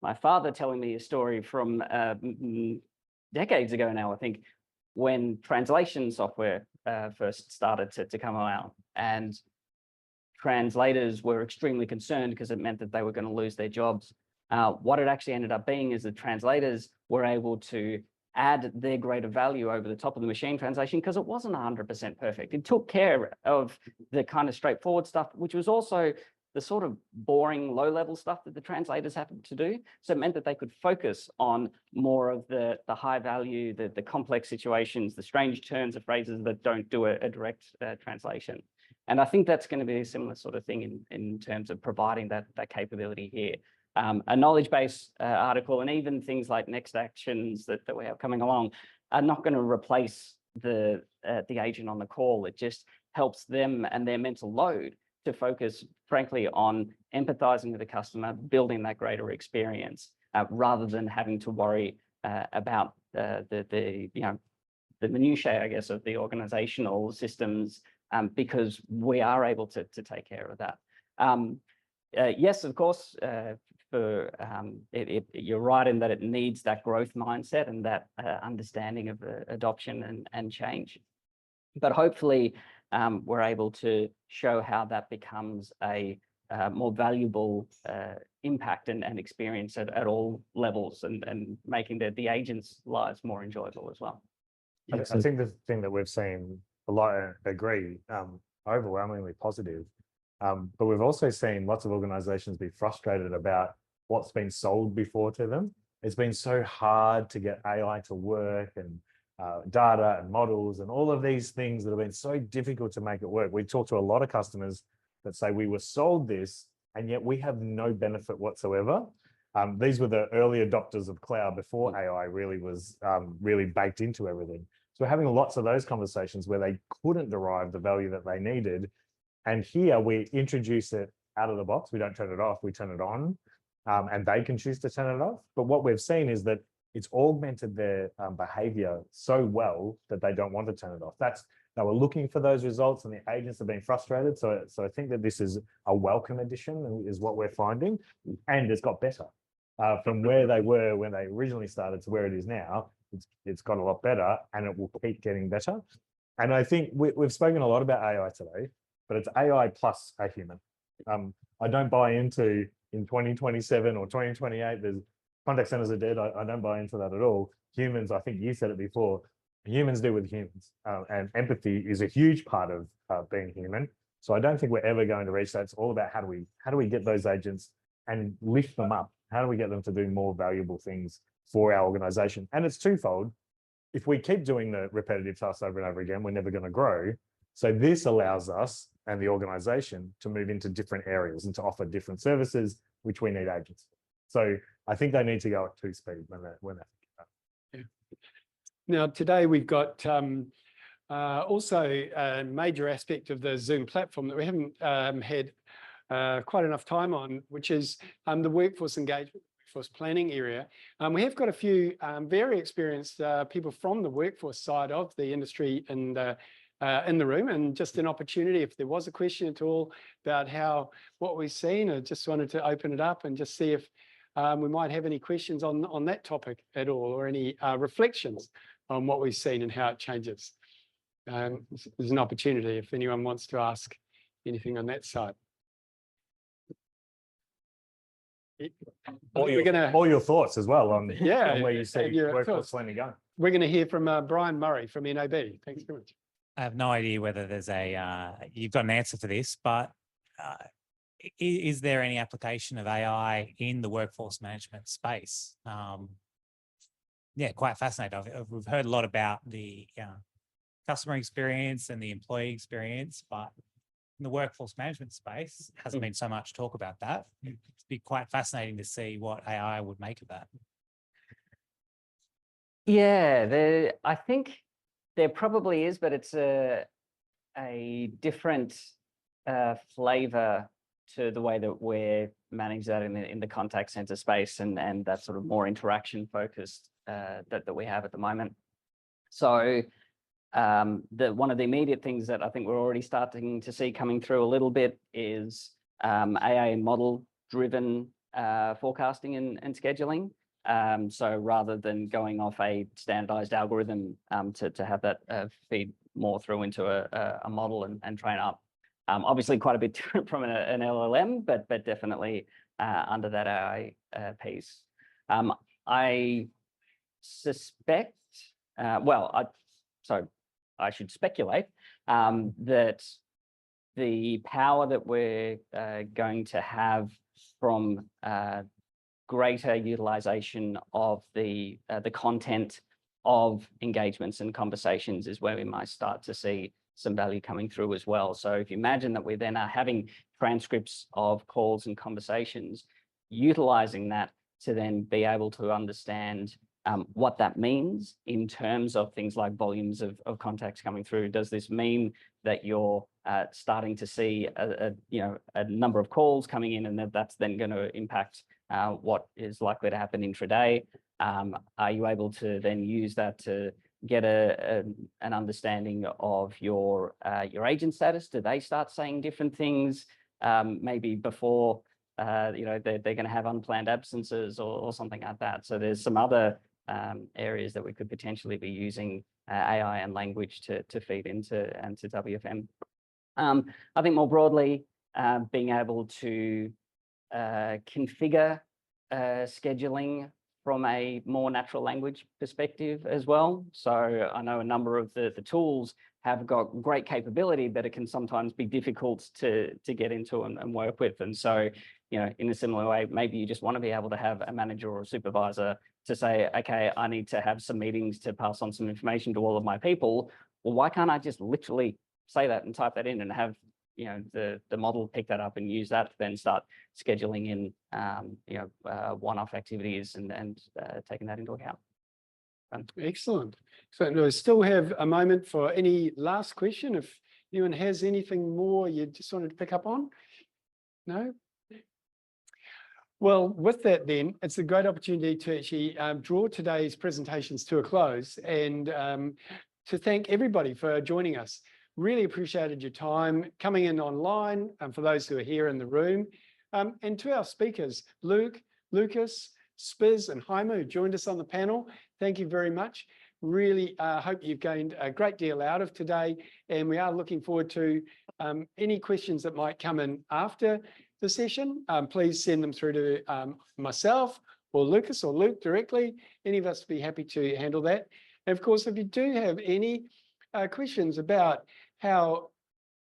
my father telling me a story from decades ago now, I think, when translation software first started to come out, and translators were extremely concerned because it meant that they were going to lose their jobs. What it actually ended up being is that translators were able to add their greater value over the top of the machine translation, because it wasn't 100% perfect. It took care of the kind of straightforward stuff, which was also the sort of boring low-level stuff that the translators happened to do. So it meant that they could focus on more of the high value, the complex situations, the strange turns of phrases that don't do a direct translation. And I think that's going to be a similar sort of thing in terms of providing that capability here. A knowledge base article, and even things like next actions that we have coming along, are not going to replace the agent on the call. It just helps them and their mental load to focus, frankly, on empathizing with the customer, building that greater experience, rather than having to worry about the minutiae, I guess, of the organizational systems, because we are able to take care of that. Yes, of course, you're right in that it needs that growth mindset and that understanding of adoption and change. But hopefully, we're able to show how that becomes a more valuable impact and experience at all levels, and making the agents' lives more enjoyable as well. I think the thing that we've seen a lot, agree, overwhelmingly positive, but we've also seen lots of organizations be frustrated about what's been sold before to them. It's been so hard to get AI to work, and data and models and all of these things that have been so difficult to make it work. We talk to a lot of customers that say we were sold this and yet we have no benefit whatsoever. These were the early adopters of cloud before AI really was really baked into everything. So we're having lots of those conversations where they couldn't derive the value that they needed. And here we introduce it out of the box. We don't turn it off, we turn it on, and they can choose to turn it off. But what we've seen is that it's augmented their behavior so well that they don't want to turn it off. They were looking for those results, and the agents have been frustrated. So I think that this is a welcome addition, is what we're finding, and it's got better from where they were when they originally started to where it is now. It's got a lot better, and it will keep getting better. And I think we've spoken a lot about AI today, but it's AI plus a human. I don't buy into in 2027 or 2028, there's contact centers are dead. I don't buy into that at all. Humans, I think you said it before, humans deal with humans, and empathy is a huge part of being human. So I don't think we're ever going to reach that. It's all about how do we get those agents and lift them up? How do we get them to do more valuable things for our organization? And it's twofold. If we keep doing the repetitive tasks over and over again, we're never going to grow. So this allows us and the organization to move into different areas and to offer different services, which we need agents for. So I think they need to go at 2 speed when they're yeah. Now, today we've got also a major aspect of the Zoom platform that we haven't had quite enough time on, which is the workforce engagement, workforce planning area. We have got a few very experienced people from the workforce side of the industry in the room, and just an opportunity, if there was a question at all about what we've seen, I just wanted to open it up and just see if we might have any questions on that topic at all, or any reflections on what we've seen and how it changes. There's an opportunity if anyone wants to ask anything on that side. All your thoughts as well on, on where you see workforce planning going. We're going to hear from Brian Murray from NAB. Thanks very much. I have no idea whether there's you've got an answer for this, but is there any application of AI in the workforce management space? Yeah, quite fascinating. We've heard a lot about the customer experience and the employee experience, but in the workforce management space, hasn't been so much talk about that. It'd be quite fascinating to see what AI would make of that. Yeah, I think there probably is, but it's a different flavor to the way that we're managing that in the contact center space, and that sort of more interaction focused that we have at the moment. So one of the immediate things that I think we're already starting to see coming through a little bit is AI and model driven forecasting and scheduling. So rather than going off a standardized algorithm to have that feed more through into a model and train up. Obviously quite a bit different from an LLM, but definitely under that AI piece. I suspect so I should speculate that the power that we're going to have from greater utilization of the content of engagements and conversations is where we might start to see some value coming through as well. So if you imagine that we then are having transcripts of calls and conversations, utilizing that to then be able to understand what that means in terms of things like volumes of contacts coming through. Does this mean that you're starting to see a number of calls coming in, and that's then going to impact what is likely to happen intraday? Are you able to then use that to get an understanding of your agent status? Do they start saying different things maybe before they're going to have unplanned absences or something like that? So there's some other areas that we could potentially be using AI and language to feed into WFM. I think more broadly, being able to configure scheduling from a more natural language perspective as well. So I know a number of the tools have got great capability, but it can sometimes be difficult to get into and work with. And so, in a similar way, maybe you just want to be able to have a manager or a supervisor to say, okay, I need to have some meetings to pass on some information to all of my people. Well, why can't I just literally say that and type that in and have the model pick that up and use that to then start scheduling in one-off activities and taking that into account. Excellent. So I still have a moment for any last question. If anyone has anything more you just wanted to pick up on. No? Well, with that then, it's a great opportunity to actually draw today's presentations to a close and to thank everybody for joining us. Really appreciated your time coming in online and for those who are here in the room. And to our speakers, Luke, Lucas, Spiz and Jaime, who joined us on the panel, thank you very much. Really hope you've gained a great deal out of today, and we are looking forward to any questions that might come in after the session. Please send them through to myself or Lucas or Luke directly. Any of us would be happy to handle that. And of course, if you do have any questions about how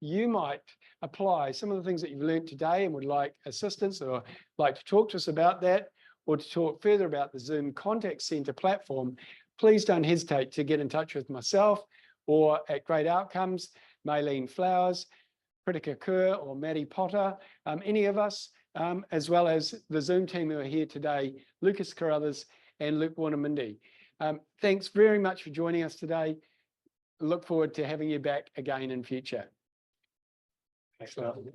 you might apply some of the things that you've learned today and would like assistance or like to talk to us about that, or to talk further about the Zoom Contact Center platform, please don't hesitate to get in touch with myself or at Great Outcomes, Maylene Flowers, Pritika Kerr or Maddie Potter, any of us, as well as the Zoom team who are here today, Lucas Carruthers and Luke Warnamindi. Thanks very much for joining us today. Look forward to having you back again in future. Excellent.